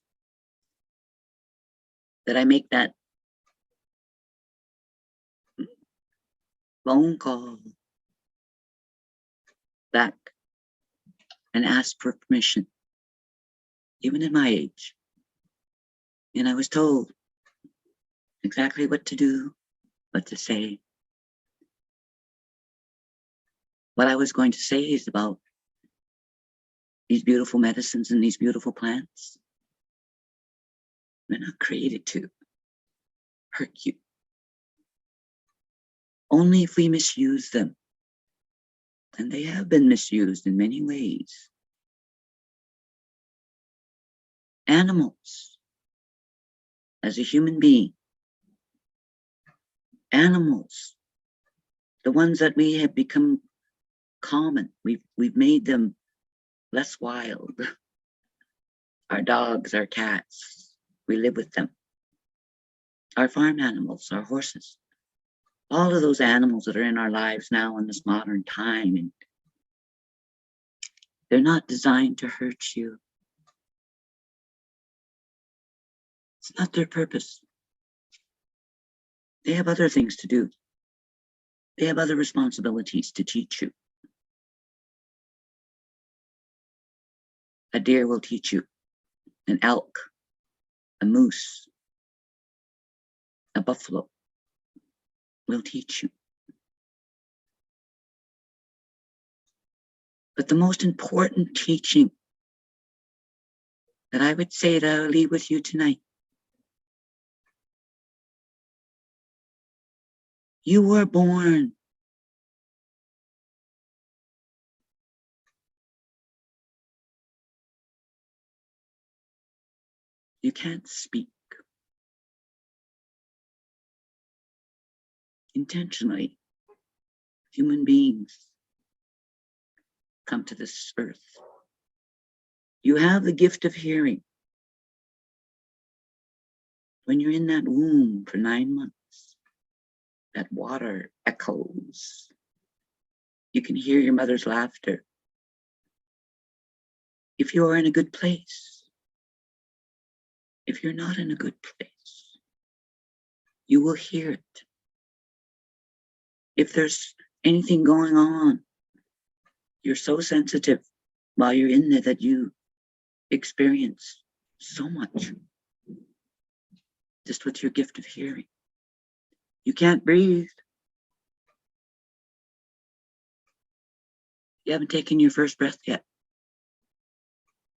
that I make that phone call back and ask for permission, even at my age. And I was told exactly what to do, what to say. What I was going to say is about these beautiful medicines and these beautiful plants. They're not created to hurt you. Only if we misuse them. And they have been misused in many ways. Animals, as a human being, animals, the ones that we have become common, we've made them less wild. Our dogs, our cats, we live with them. Our farm animals, our horses, all of those animals that are in our lives now in this modern time, and they're not designed to hurt you. It's not their purpose. They have other things to do. They have other responsibilities to teach you. A deer will teach you. An elk, a moose, a buffalo will teach you. But the most important teaching that I would say that I'll leave with you tonight, you were born. You can't speak. Intentionally, human beings come to this earth. You have the gift of hearing. When you're in that womb for 9 months, that water echoes. You can hear your mother's laughter. If you are in a good place, if you're not in a good place, you will hear it. If there's anything going on, you're so sensitive while you're in there that you experience so much just with your gift of hearing. You can't breathe. You haven't taken your first breath yet.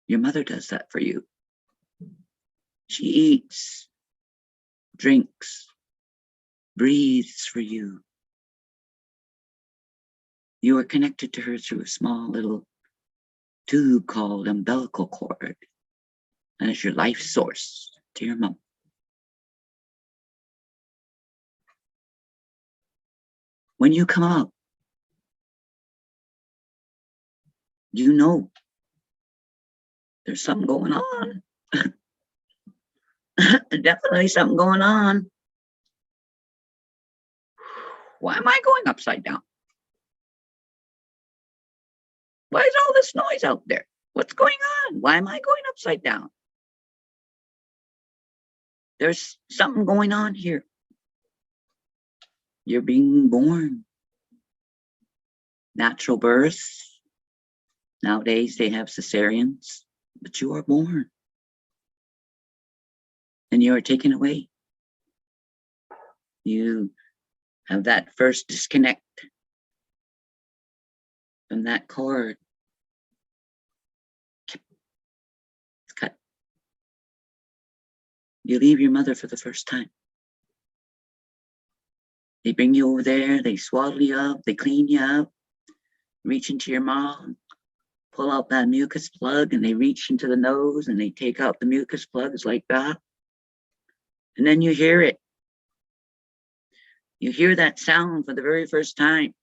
Your mother does that for you. She eats, drinks, breathes for you. You are connected to her through a small little tube called umbilical cord, and it's your life source to your mom. When you come out, you know there's something going on. Definitely something going on. Why am I going upside down? Why is all this noise out there? What's going on? Why am I going upside down? There's something going on here. You're being born. Natural birth, Nowadays they have cesareans, but you are born and you are taken away. You have that first disconnect from that cord. It's cut. You leave your mother for the first time. They bring you over there, they swaddle you up, they clean you up, reach into your mouth, pull out that mucus plug, and they reach into the nose and they take out the mucus plugs like that. And then you hear it. You hear that sound for the very first time.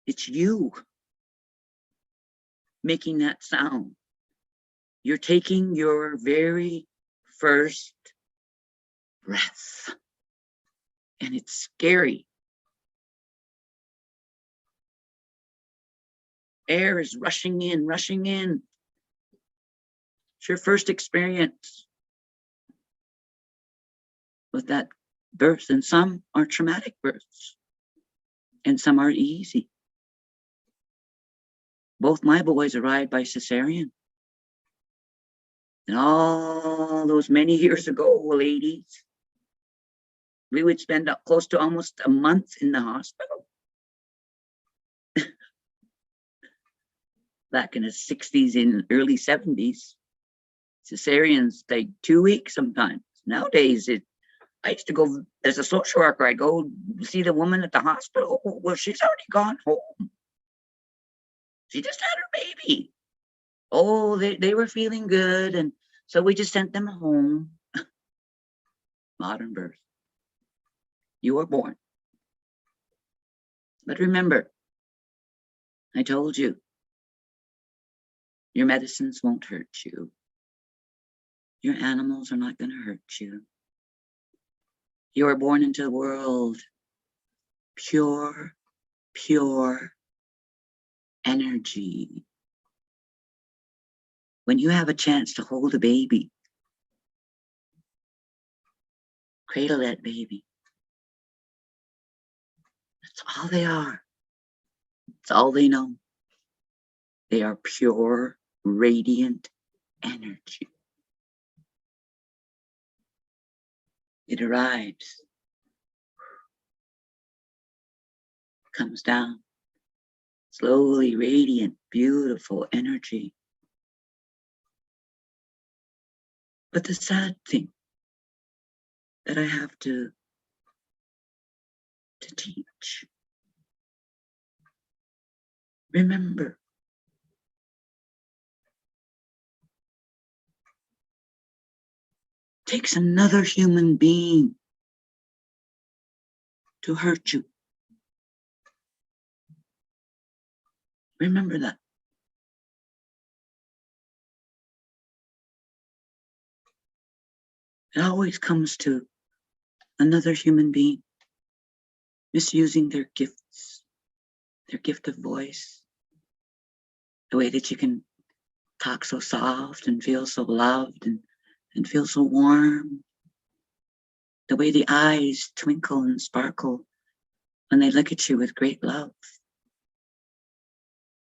It's you making that sound. You're taking your very first breath. And it's scary. Air is rushing in, rushing in. It's your first experience with that birth, and some are traumatic births, and some are easy. Both my boys arrived by cesarean. And all those many years ago, ladies, we would spend up close to almost a month in the hospital. Back in the 60s and early 70s, cesareans take 2 weeks sometimes. Nowadays, I used to go as a social worker. I'd go see the woman at the hospital. Well, she's already gone home. She just had her baby. Oh, they were feeling good, and so we just sent them home. Modern birth. You were born. But remember, I told you, your medicines won't hurt you. Your animals are not going to hurt you. You are born into the world pure, pure energy. When you have a chance to hold a baby, cradle that baby. That's all they are. That's all they know. They are pure, radiant energy. It arrives, comes down, slowly radiant, beautiful energy. But the sad thing that I have to teach, remember, takes another human being to hurt you. Remember that. It always comes to another human being misusing their gifts, their gift of voice, the way that you can talk so soft and feel so loved and feel so warm, the way the eyes twinkle and sparkle when they look at you with great love.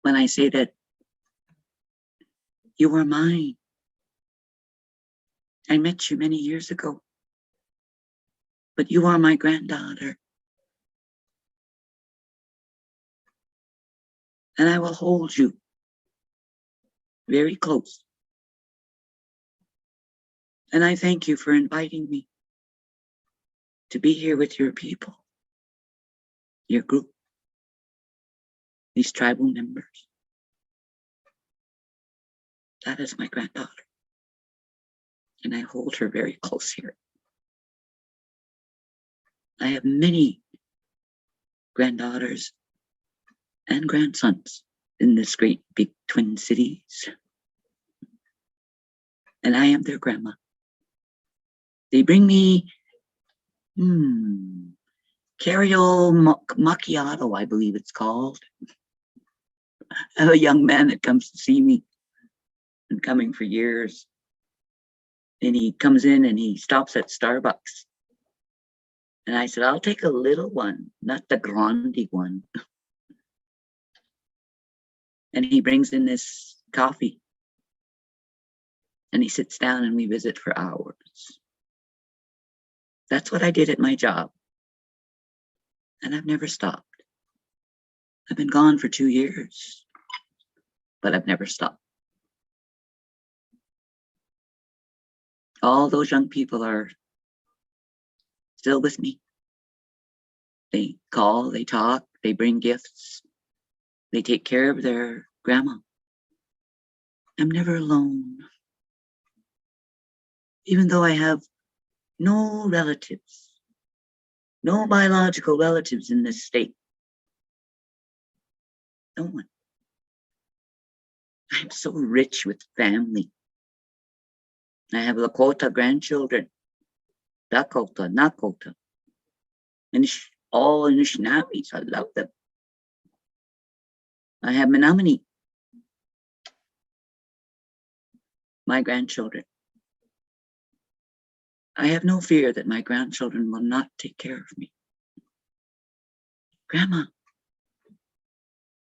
When I say that you were mine, I met you many years ago, but you are my granddaughter. And I will hold you very close. And I thank you for inviting me to be here with your people, your group, these tribal members. That is my granddaughter. And I hold her very close here. I have many granddaughters and grandsons in this great big Twin Cities. And I am their grandma. They bring me Carriol Macchiato, I believe it's called. I have a young man that comes to see me, been coming for years. And he comes in and he stops at Starbucks. And I said, I'll take a little one, not the grande one. And he brings in this coffee. And he sits down and we visit for hours. That's what I did at my job. And I've never stopped. I've been gone for 2 years, but I've never stopped. All those young people are still with me. They call, they talk, they bring gifts. They take care of their grandma. I'm never alone. Even though I have no relatives, no biological relatives in this state. No one. I'm so rich with family. I have Lakota grandchildren, Dakota, Nakota, and all Anishinaabes. I love them. I have Menominee, my grandchildren. I have no fear that my grandchildren will not take care of me. Grandma,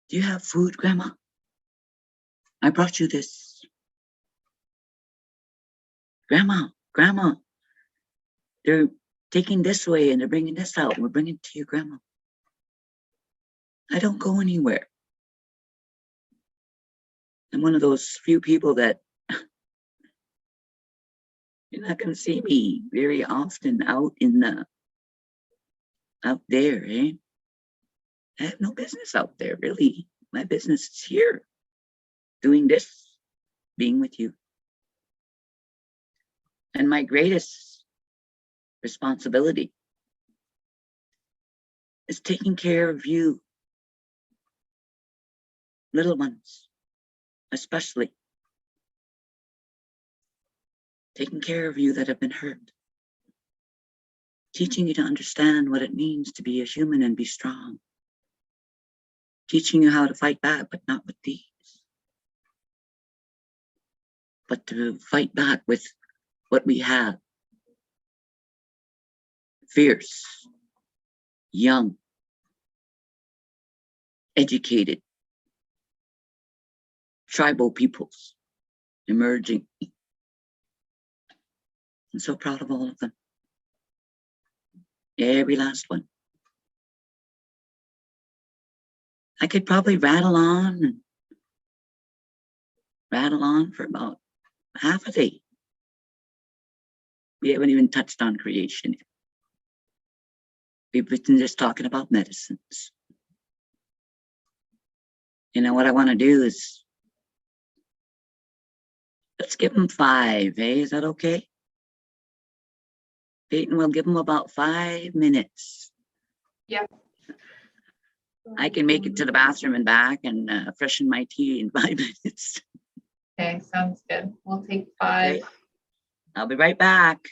do you have food, Grandma? I brought you this. Grandma, they're taking this way and they're bringing this out. We're bringing it to you, Grandma. I don't go anywhere. I'm one of those few people that you're not going to see me very often out there, eh? I have no business out there, really. My business is here, doing this, being with you. And my greatest responsibility is taking care of you, little ones, especially. Taking care of you that have been hurt. Teaching you to understand what it means to be a human and be strong. Teaching you how to fight back, but not with these. But to fight back with what we have. Fierce, young, educated, tribal peoples emerging. I'm so proud of all of them. Every last one. I could probably rattle on for about half a day. We haven't even touched on creation yet. We've been just talking about medicines. You know what I want to do is, let's give them 5, hey? Is that okay? Peyton, we'll give them about 5 minutes. Yeah. I can make it to the bathroom and back and freshen my tea in 5 minutes. Okay, sounds good. We'll take 5. Okay. I'll be right back.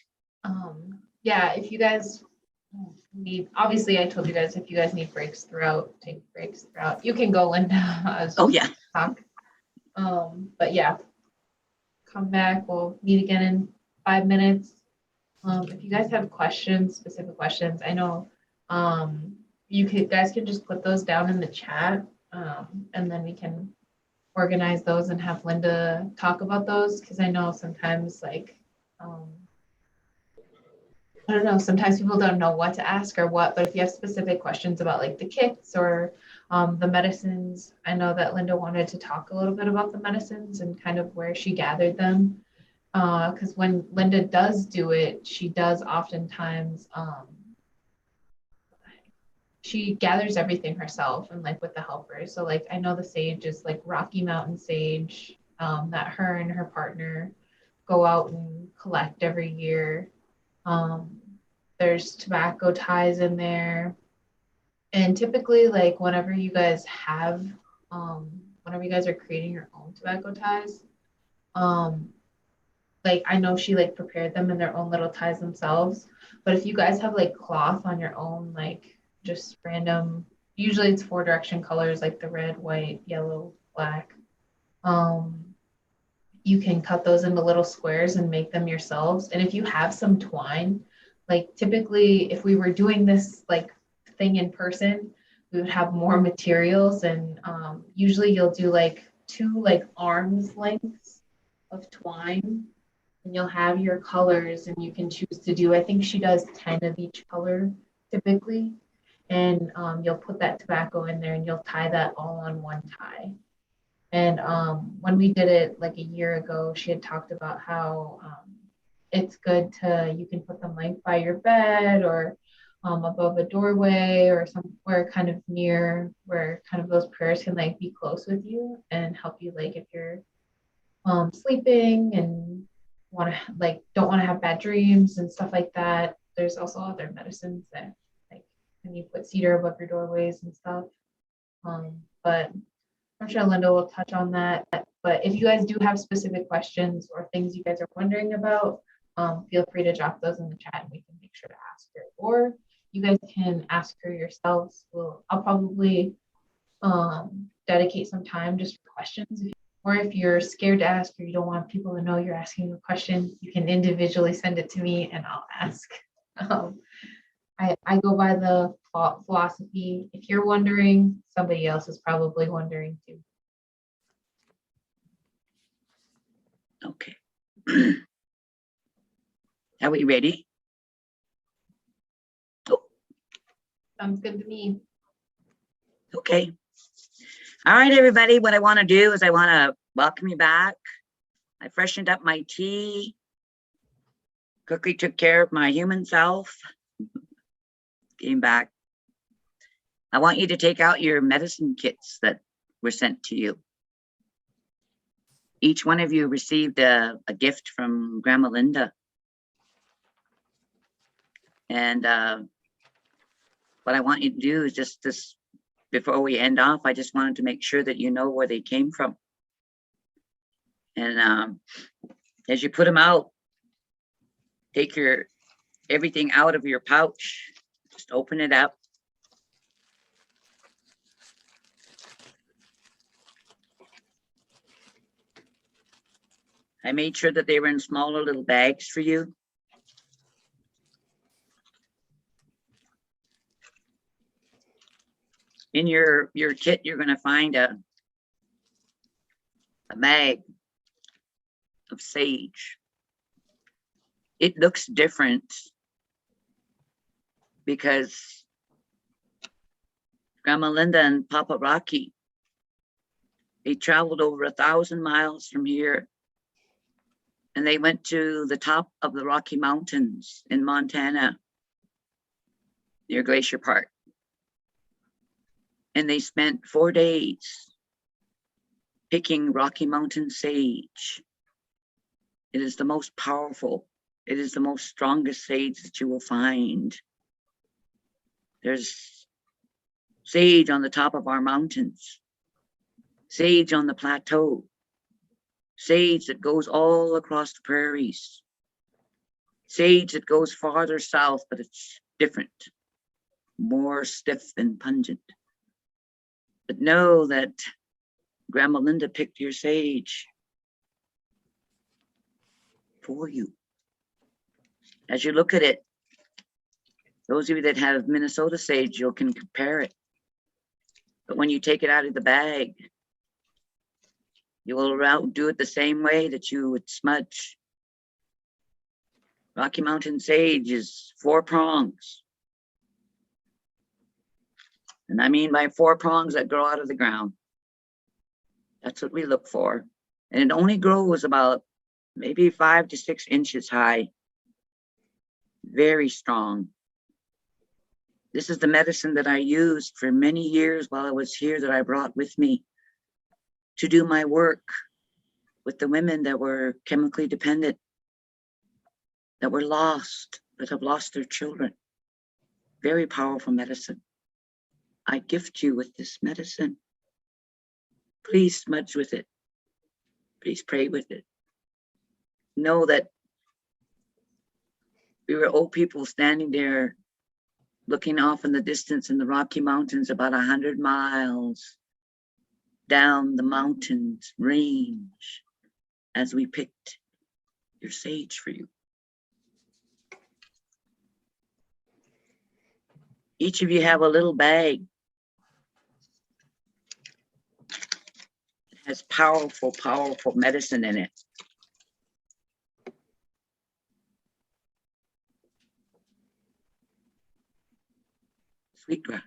Yeah, if you guys need, obviously I told you guys, if you guys need breaks throughout, take breaks throughout. You can go, Linda. Oh yeah. Talk. But yeah, come back. We'll meet again in 5 minutes. If you guys have questions, specific questions, I know guys can just put those down in the chat, and then we can organize those and have Linda talk about those, because I know sometimes I don't know, sometimes people don't know what to ask or what, but if you have specific questions about like the kits or the medicines, I know that Linda wanted to talk a little bit about the medicines and kind of where she gathered them. Because when Linda does do it, she does oftentimes, she gathers everything herself and like with the helpers. So like I know the sage is like Rocky Mountain sage that her and her partner go out and collect every year. There's tobacco ties in there. And typically like whenever you guys are creating your own tobacco ties, like I know she like prepared them in their own little ties themselves. But if you guys have like cloth on your own, like just random, usually it's 4 direction colors like the red, white, yellow, black. You can cut those into little squares and make them yourselves. And if you have some twine, like typically if we were doing this like thing in person, we would have more materials, and usually you'll do like 2 like arms lengths of twine, and you'll have your colors, and you can choose to do, I think she does 10 of each color typically. And you'll put that tobacco in there and you'll tie that all on one tie. And when we did it like a year ago, she had talked about how it's good to, you can put them like by your bed or above a doorway or somewhere kind of near where kind of those prayers can like be close with you and help you, like if you're sleeping and want to like don't want to have bad dreams and stuff like that. There's also other medicines that like when you put cedar above your doorways and stuff. But I'm sure Linda will touch on that. But if you guys do have specific questions or things you guys are wondering about, feel free to drop those in the chat and we can make sure to ask her. Or you guys can ask her yourselves. I'll probably dedicate some time just for questions. Or if you're scared to ask or you don't want people to know you're asking a question, you can individually send it to me and I'll ask. I go by the philosophy. If you're wondering, somebody else is probably wondering too. Okay. Are we ready? Oh. Sounds good to me. Okay. All right, everybody. What I want to do is I want to welcome you back. I freshened up my tea. Quickly took care of my human self. Came back. I want you to take out your medicine kits that were sent to you. Each one of you received a gift from Grandma Linda. And what I want you to do is just this, before we end off, I just wanted to make sure that you know where they came from. And as you put them out, take everything out of your pouch, just open it up. I made sure that they were in smaller little bags for you. In your kit, you're going to find a bag of sage. It looks different because Grandma Linda and Papa Rocky, they traveled over 1,000 miles from here, and they went to the top of the Rocky Mountains in Montana, near Glacier Park. And they spent 4 days picking Rocky Mountain sage. It is the most powerful, it is the most strongest sage that you will find. There's sage on the top of our mountains, sage on the plateau, sage that goes all across the prairies, sage that goes farther south, but it's different, more stiff and pungent. But know that Grandma Linda picked your sage for you. As you look at it, those of you that have Minnesota sage, you can compare it. But when you take it out of the bag, you will do it the same way that you would smudge. Rocky Mountain sage is 4 prongs. And I mean by 4 prongs that grow out of the ground. That's what we look for. And it only grows about maybe 5 to 6 inches high. Very strong. This is the medicine that I used for many years while I was here, that I brought with me to do my work with the women that were chemically dependent, that were lost, that have lost their children. Very powerful medicine. I gift you with this medicine. Please smudge with it. Please pray with it. Know that we were old people standing there looking off in the distance in the Rocky Mountains, about 100 miles down the mountains range, as we picked your sage for you. Each of you have a little bag has powerful, powerful medicine in it. Sweetgrass.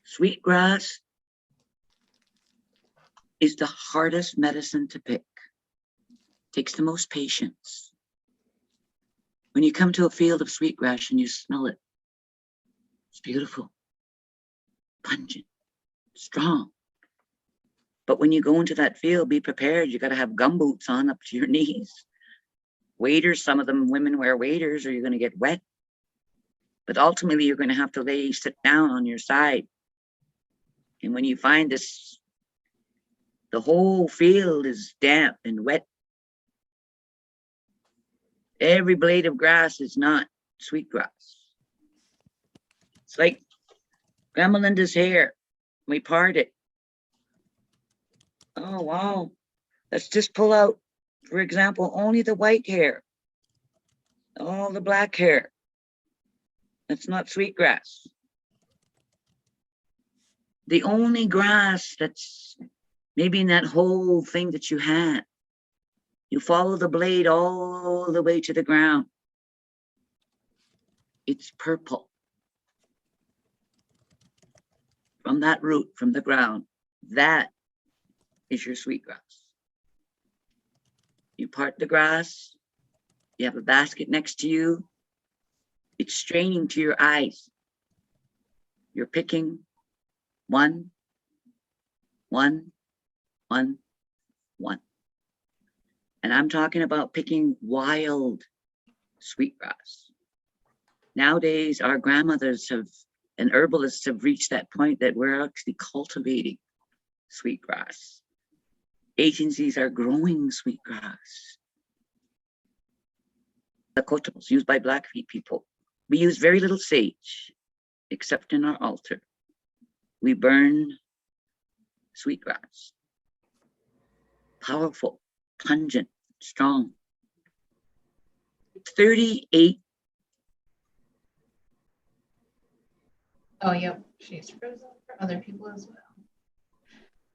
Sweetgrass is the hardest medicine to pick. Takes the most patience. When you come to a field of sweetgrass and you smell it, it's beautiful, pungent, strong. But when you go into that field, be prepared. You got to have gumboots on up to your knees. Waders, some of them women wear waders or you're going to get wet. But ultimately, you're going to have to sit down on your side. And when you find this, the whole field is damp and wet. Every blade of grass is not sweetgrass. It's like Grandma Linda's hair. We part it. Oh, wow. Let's just pull out, for example, only the white hair. All the black hair. That's not sweetgrass. The only grass that's maybe in that whole thing that you had, you follow the blade all the way to the ground. It's purple. From that root, from the ground, that is your sweetgrass. You part the grass, you have a basket next to you, it's straining to your eyes. You're picking one. And I'm talking about picking wild sweetgrass. Nowadays, our grandmothers and herbalists have reached that point that we're actually cultivating sweetgrass. Agencies are growing sweetgrass. The cotables used by Blackfeet people. We use very little sage, except in our altar. We burn sweetgrass. Powerful, pungent, strong. 38. Oh, yep. She's frozen for other people as well.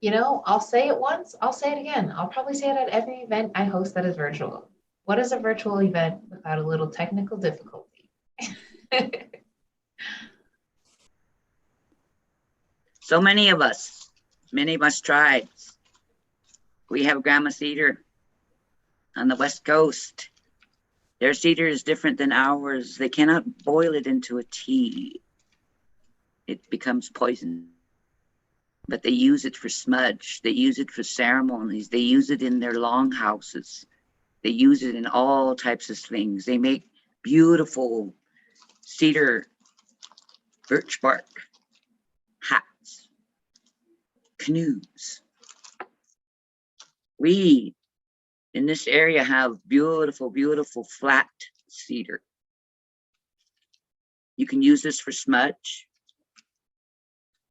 You know, I'll say it once, I'll say it again. I'll probably say it at every event I host that is virtual. What is a virtual event without a little technical difficulty? So many of us tribes. We have grandma cedar on the West Coast. Their cedar is different than ours. They cannot boil it into a tea. It becomes poison. But they use it for smudge. They use it for ceremonies. They use it in their longhouses. They use it in all types of things. They make beautiful cedar birch bark hats, canoes. We in this area have beautiful, beautiful flat cedar. You can use this for smudge.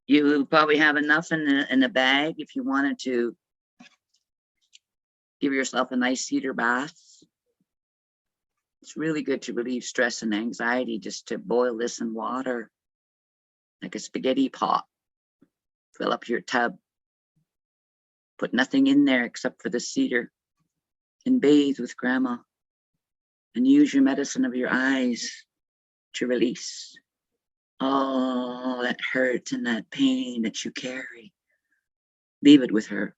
You probably have enough in the bag if you wanted to give yourself a nice cedar bath. It's really good to relieve stress and anxiety, just to boil this in water, like a spaghetti pot. Fill up your tub. Put nothing in there except for the cedar. And bathe with grandma. And use your medicine of your eyes to release all that hurt and that pain that you carry. Leave it with her.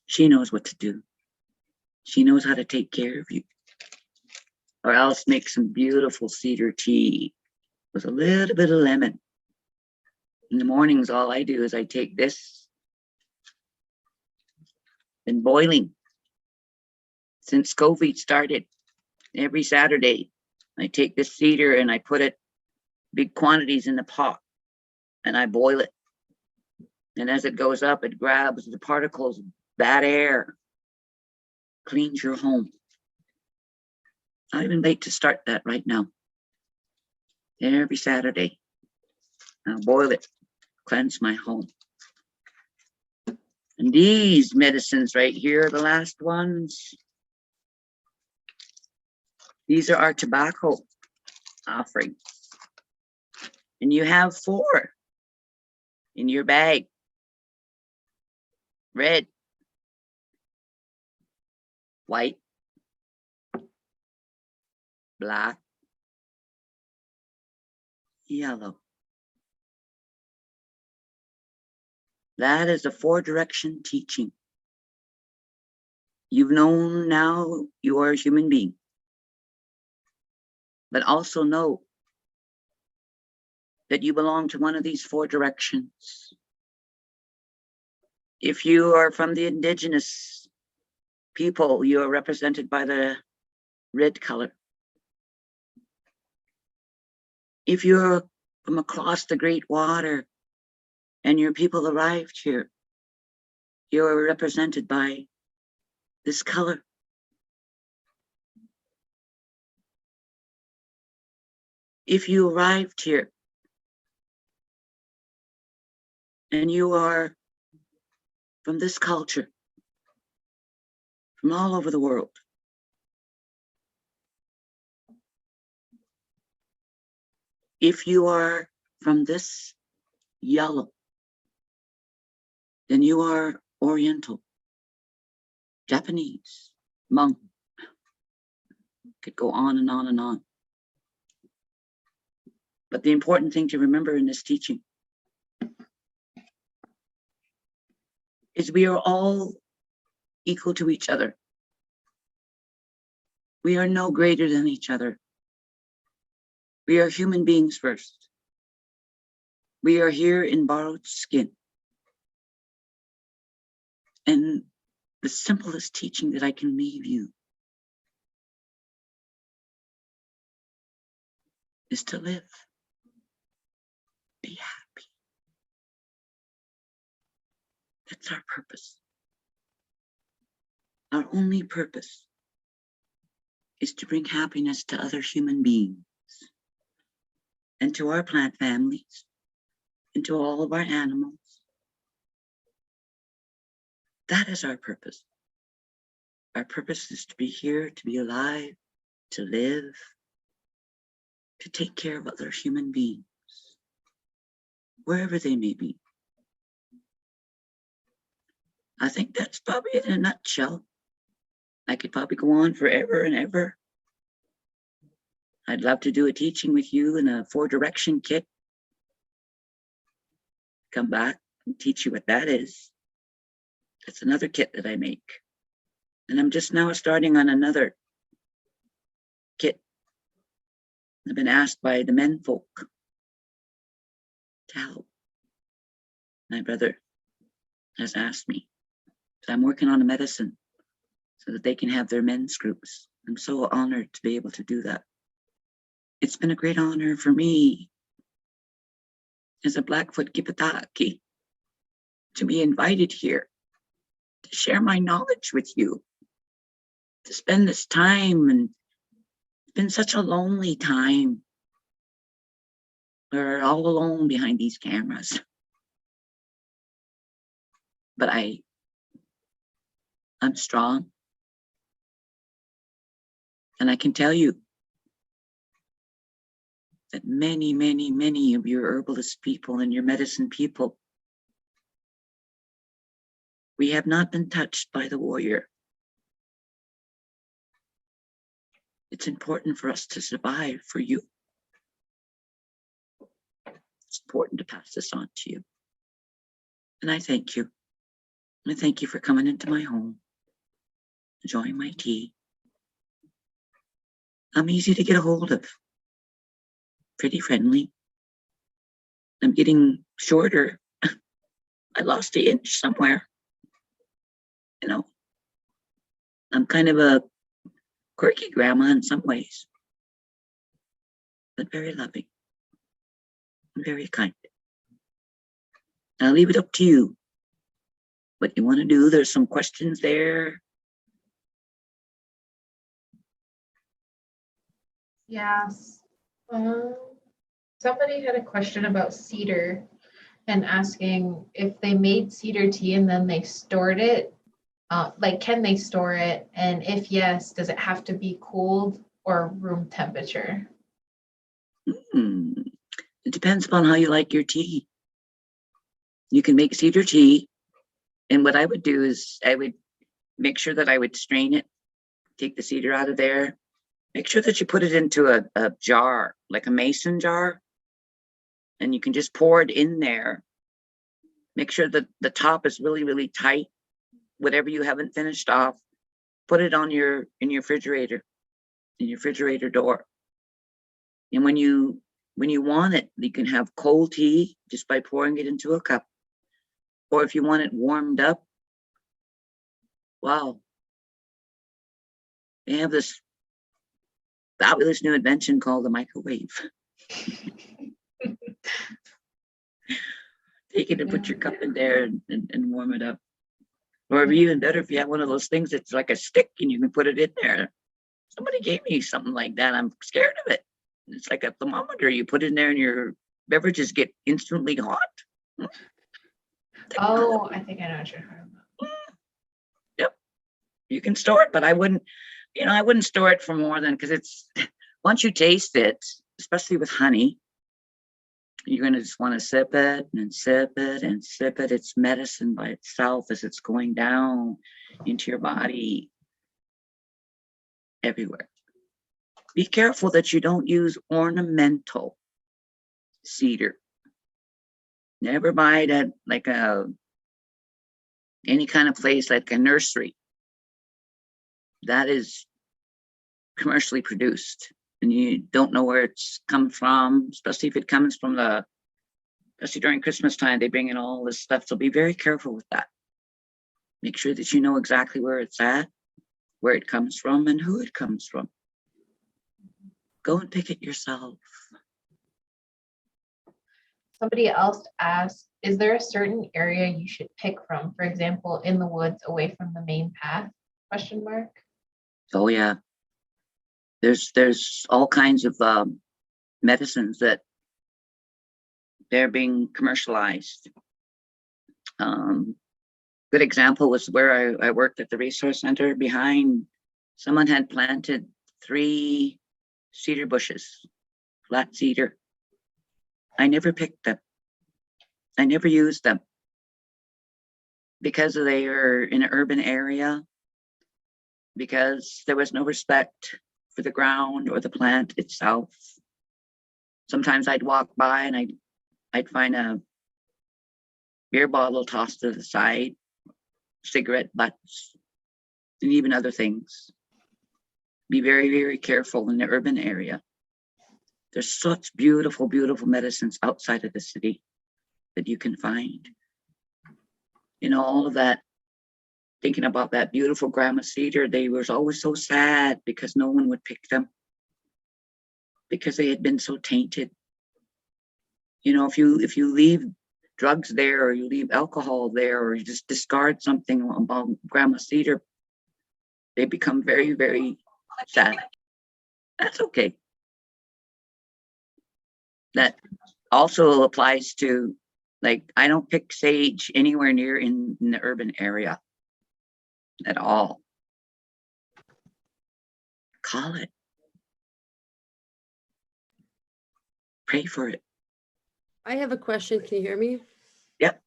She knows what to do. She knows how to take care of you. Or else make some beautiful cedar tea with a little bit of lemon. In the mornings, all I do is I take this and boiling. Since COVID started, every Saturday, I take this cedar and I put it big quantities in the pot and I boil it. And as it goes up, it grabs the particles of bad air, cleans your home. I invite to start that right now. Every Saturday, I'll boil it, cleanse my home. And these medicines right here, the last ones, these are our tobacco offerings. And you have 4. in your bag. Red, white, black, yellow. That is a 4-direction teaching. You've known now you are a human being, but also know that you belong to one of these 4 directions. If you are from the indigenous people, you are represented by the red color. If you're from across the great water and your people arrived here, you are represented by this color. If you arrived here and you are from this culture, from all over the world, if you are from this yellow, then you are Oriental, Japanese, Hmong. Could go on and on and on. But the important thing to remember in this teaching is we are all equal to each other. We are no greater than each other. We are human beings first. We are here in borrowed skin. And the simplest teaching that I can leave you is to live. Be happy. That's our purpose. Our only purpose is to bring happiness to other human beings and to our plant families and to all of our animals. That is our purpose. Our purpose is to be here, to be alive, to live, to take care of other human beings, wherever they may be. I think that's probably it in a nutshell. I could probably go on forever and ever. I'd love to do a teaching with you in a 4-direction kit. Come back and teach you what that is. That's another kit that I make. And I'm just now starting on another kit. I've been asked by the men folk to help. My brother has asked me. So I'm working on a medicine so that they can have their men's groups. I'm so honored to be able to do that. It's been a great honor for me as a Blackfoot Kipataki to be invited here to share my knowledge with you, to spend this time. And it's been such a lonely time. We're all alone behind these cameras. But I'm strong. And I can tell you that many, many, many of your herbalist people and your medicine people, we have not been touched by the warrior. It's important for us to survive for you. It's important to pass this on to you. And I thank you. I thank you for coming into my home, enjoying my tea. I'm easy to get a hold of, pretty friendly. I'm getting shorter. I lost an inch somewhere. You know, I'm kind of a quirky grandma in some ways, but very loving and very kind. I'll leave it up to you what you want to do. There's some questions there. Yes. Somebody had a question about cedar and asking if they made cedar tea and then they stored it. Like, can they store it? And if yes, does it have to be cold or room temperature? It depends upon how you like your tea. You can make cedar tea. And what I would do is I would make sure that I would strain it, take the cedar out of there. Make sure that you put it into a jar, like a mason jar, and you can just pour it in there. Make sure that the top is really, really tight. Whatever you haven't finished off, put it on in your refrigerator door. And when you want it, you can have cold tea just by pouring it into a cup. Or if you want it warmed up, wow, they have this fabulous new invention called the microwave. Take it and put your cup in there and warm it up. Or even better, if you have one of those things that's like a stick and you can put it in there. Somebody gave me something like that. I'm scared of it. It's like a thermometer. You put in there and your beverages get instantly hot. Oh, I think I know what you're talking about. Yep. You can store it, but I wouldn't store it for more than, because it's, once you taste it, especially with honey, you're going to just want to sip it and sip it and sip it. It's medicine by itself as it's going down into your body everywhere. Be careful that you don't use ornamental cedar. Never buy it at like any kind of place like a nursery. That is commercially produced. And you don't know where it's come from, especially if it comes from especially during Christmas time, they bring in all this stuff. So be very careful with that. Make sure that you know exactly where it's at, where it comes from, and who it comes from. Go and pick it yourself. Somebody else asked, is there a certain area you should pick from? For example, in the woods away from the main path? Question mark. Oh yeah. There's all kinds of medicines that they're being commercialized. Good example was where I worked at the resource center. Behind, someone had planted 3 cedar bushes, flat cedar. I never picked them. I never used them because they are in an urban area, because there was no respect for the ground or the plant itself. Sometimes I'd walk by and I'd find a beer bottle tossed to the side, cigarette butts, and even other things. Be very, very careful in the urban area. There's such beautiful, beautiful medicines outside of the city that you can find. All of that, thinking about that beautiful grandma cedar, they was always so sad because no one would pick them because they had been so tainted. If you leave drugs there, or you leave alcohol there, or you just discard something about grandma cedar, they become very, very sad. That's okay. That also applies to, like, I don't pick sage anywhere near in the urban area at all. Call it. Pray for it. I have a question. Can you hear me? Yep.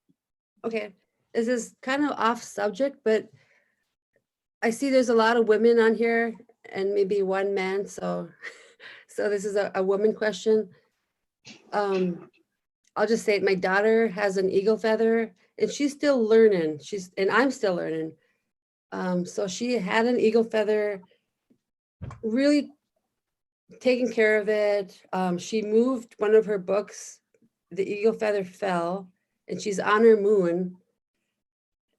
Okay. This is kind of off subject, but I see there's a lot of women on here and maybe one man. So this is a woman question. I'll just say it. My daughter has an eagle feather and she's still learning. And I'm still learning. So she had an eagle feather, really taking care of it. She moved one of her books. The eagle feather fell and she's on her moon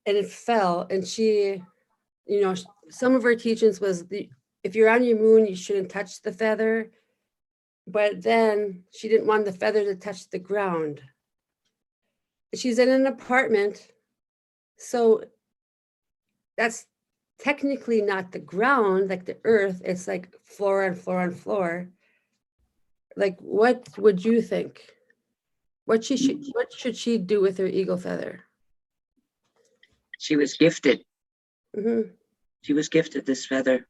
and it fell. And she, some of her teachings was if you're on your moon, you shouldn't touch the feather. But then she didn't want the feather to touch the ground. She's in an apartment. So that's technically not the ground, like the earth. It's like floor on floor on floor. Like, what would you think? What should she do with her eagle feather? She was gifted. Mm-hmm. She was gifted this feather.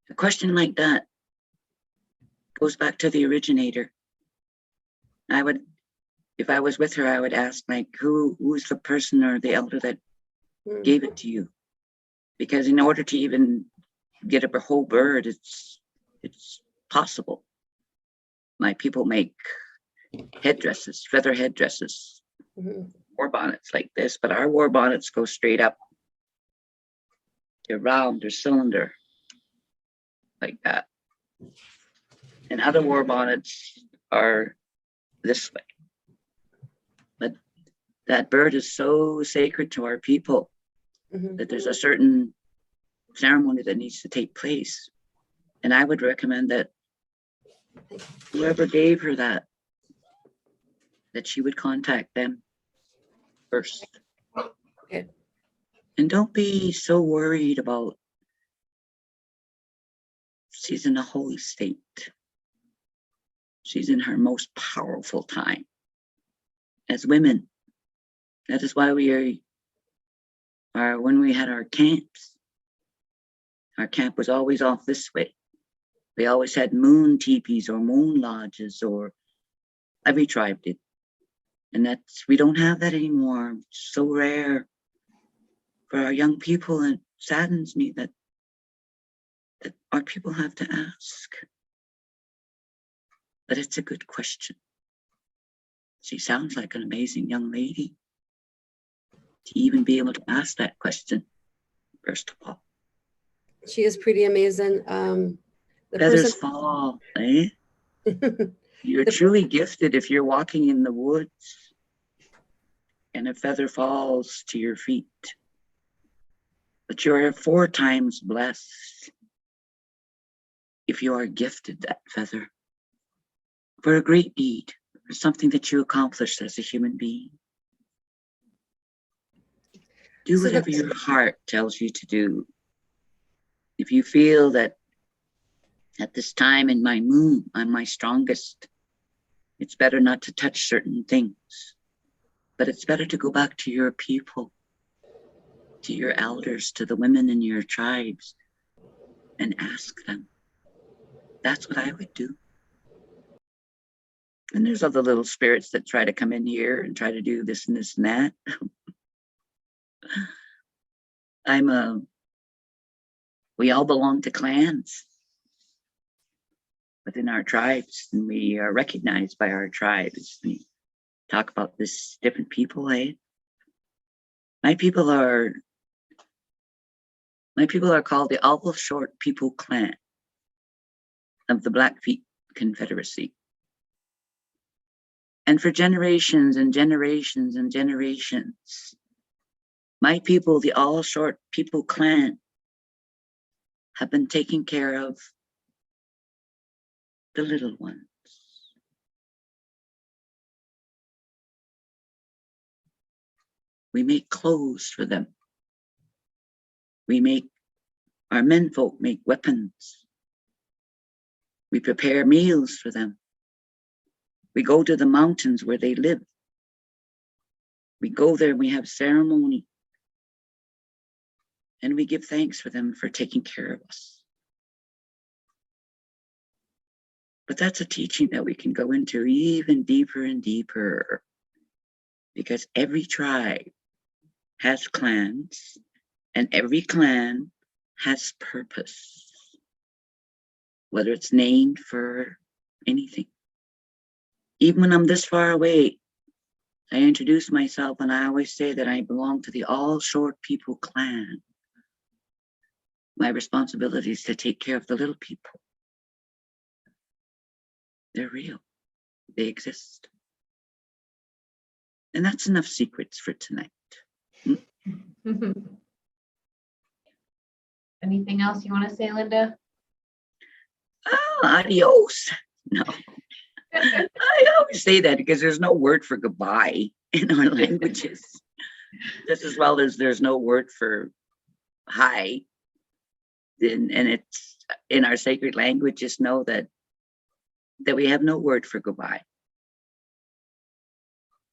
A question like that goes back to the originator. I would if I was with her, I would ask, like, who's the person or the elder that gave it to you? Because in order to even get a whole bird, it's possible. My people make headdresses, feather headdresses, war bonnets like this, but our war bonnets go straight up. They're round, they're cylinder, like that. And other war bonnets are this way. But that bird is so sacred to our people that there's a certain ceremony that needs to take place. And I would recommend that whoever gave her that she would contact them first. Okay. And don't be so worried about, she's in a holy state. She's in her most powerful time. As women, that is why we are when we had our camps, our camp was always off this way. We always had moon teepees or moon lodges, or every tribe did. And we don't have that anymore. It's so rare for our young people, and it saddens me that our people have to ask. But it's a good question. She sounds like an amazing young lady to even be able to ask that question, first of all. She is pretty amazing. Feathers fall, eh? You're truly gifted if you're walking in the woods and a feather falls to your feet. But you're 4 times blessed if you are gifted that feather for a great deed, for something that you accomplished as a human being. Do whatever your heart tells you to do. If you feel that at this time in my moon, I'm my strongest, it's better not to touch certain things, but it's better to go back to your people, to your elders, to the women in your tribes, and ask them. That's what I would do. And there's other little spirits that try to come in here and try to do this and this and that. We all belong to clans within our tribes, and we are recognized by our tribes. We talk about this different people, eh? My people are called the Owl Short People Clan of the Blackfeet Confederacy. And for generations and generations and generations, my people, the All Short People Clan, have been taking care of the little ones. We make clothes for them. Our menfolk make weapons. We prepare meals for them. We go to the mountains where they live. We go there, we have ceremony. And we give thanks for them for taking care of us. But that's a teaching that we can go into even deeper and deeper, because every tribe has clans, and every clan has purpose, whether it's named for anything. Even when I'm this far away, I introduce myself and I always say that I belong to the All Short People Clan. My responsibility is to take care of the little people. They're real. They exist. And that's enough secrets for tonight. Anything else you want to say, Linda? Oh, adios. No. I always say that because there's no word for goodbye in our languages. Just as well as there's no word for hi. And it's in our sacred language, just know that we have no word for goodbye.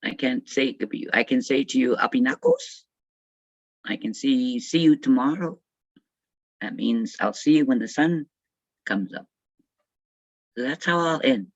I can't say goodbye. I can say to you, apinakos. I can see you tomorrow. That means I'll see you when the sun comes up. So that's how I'll end.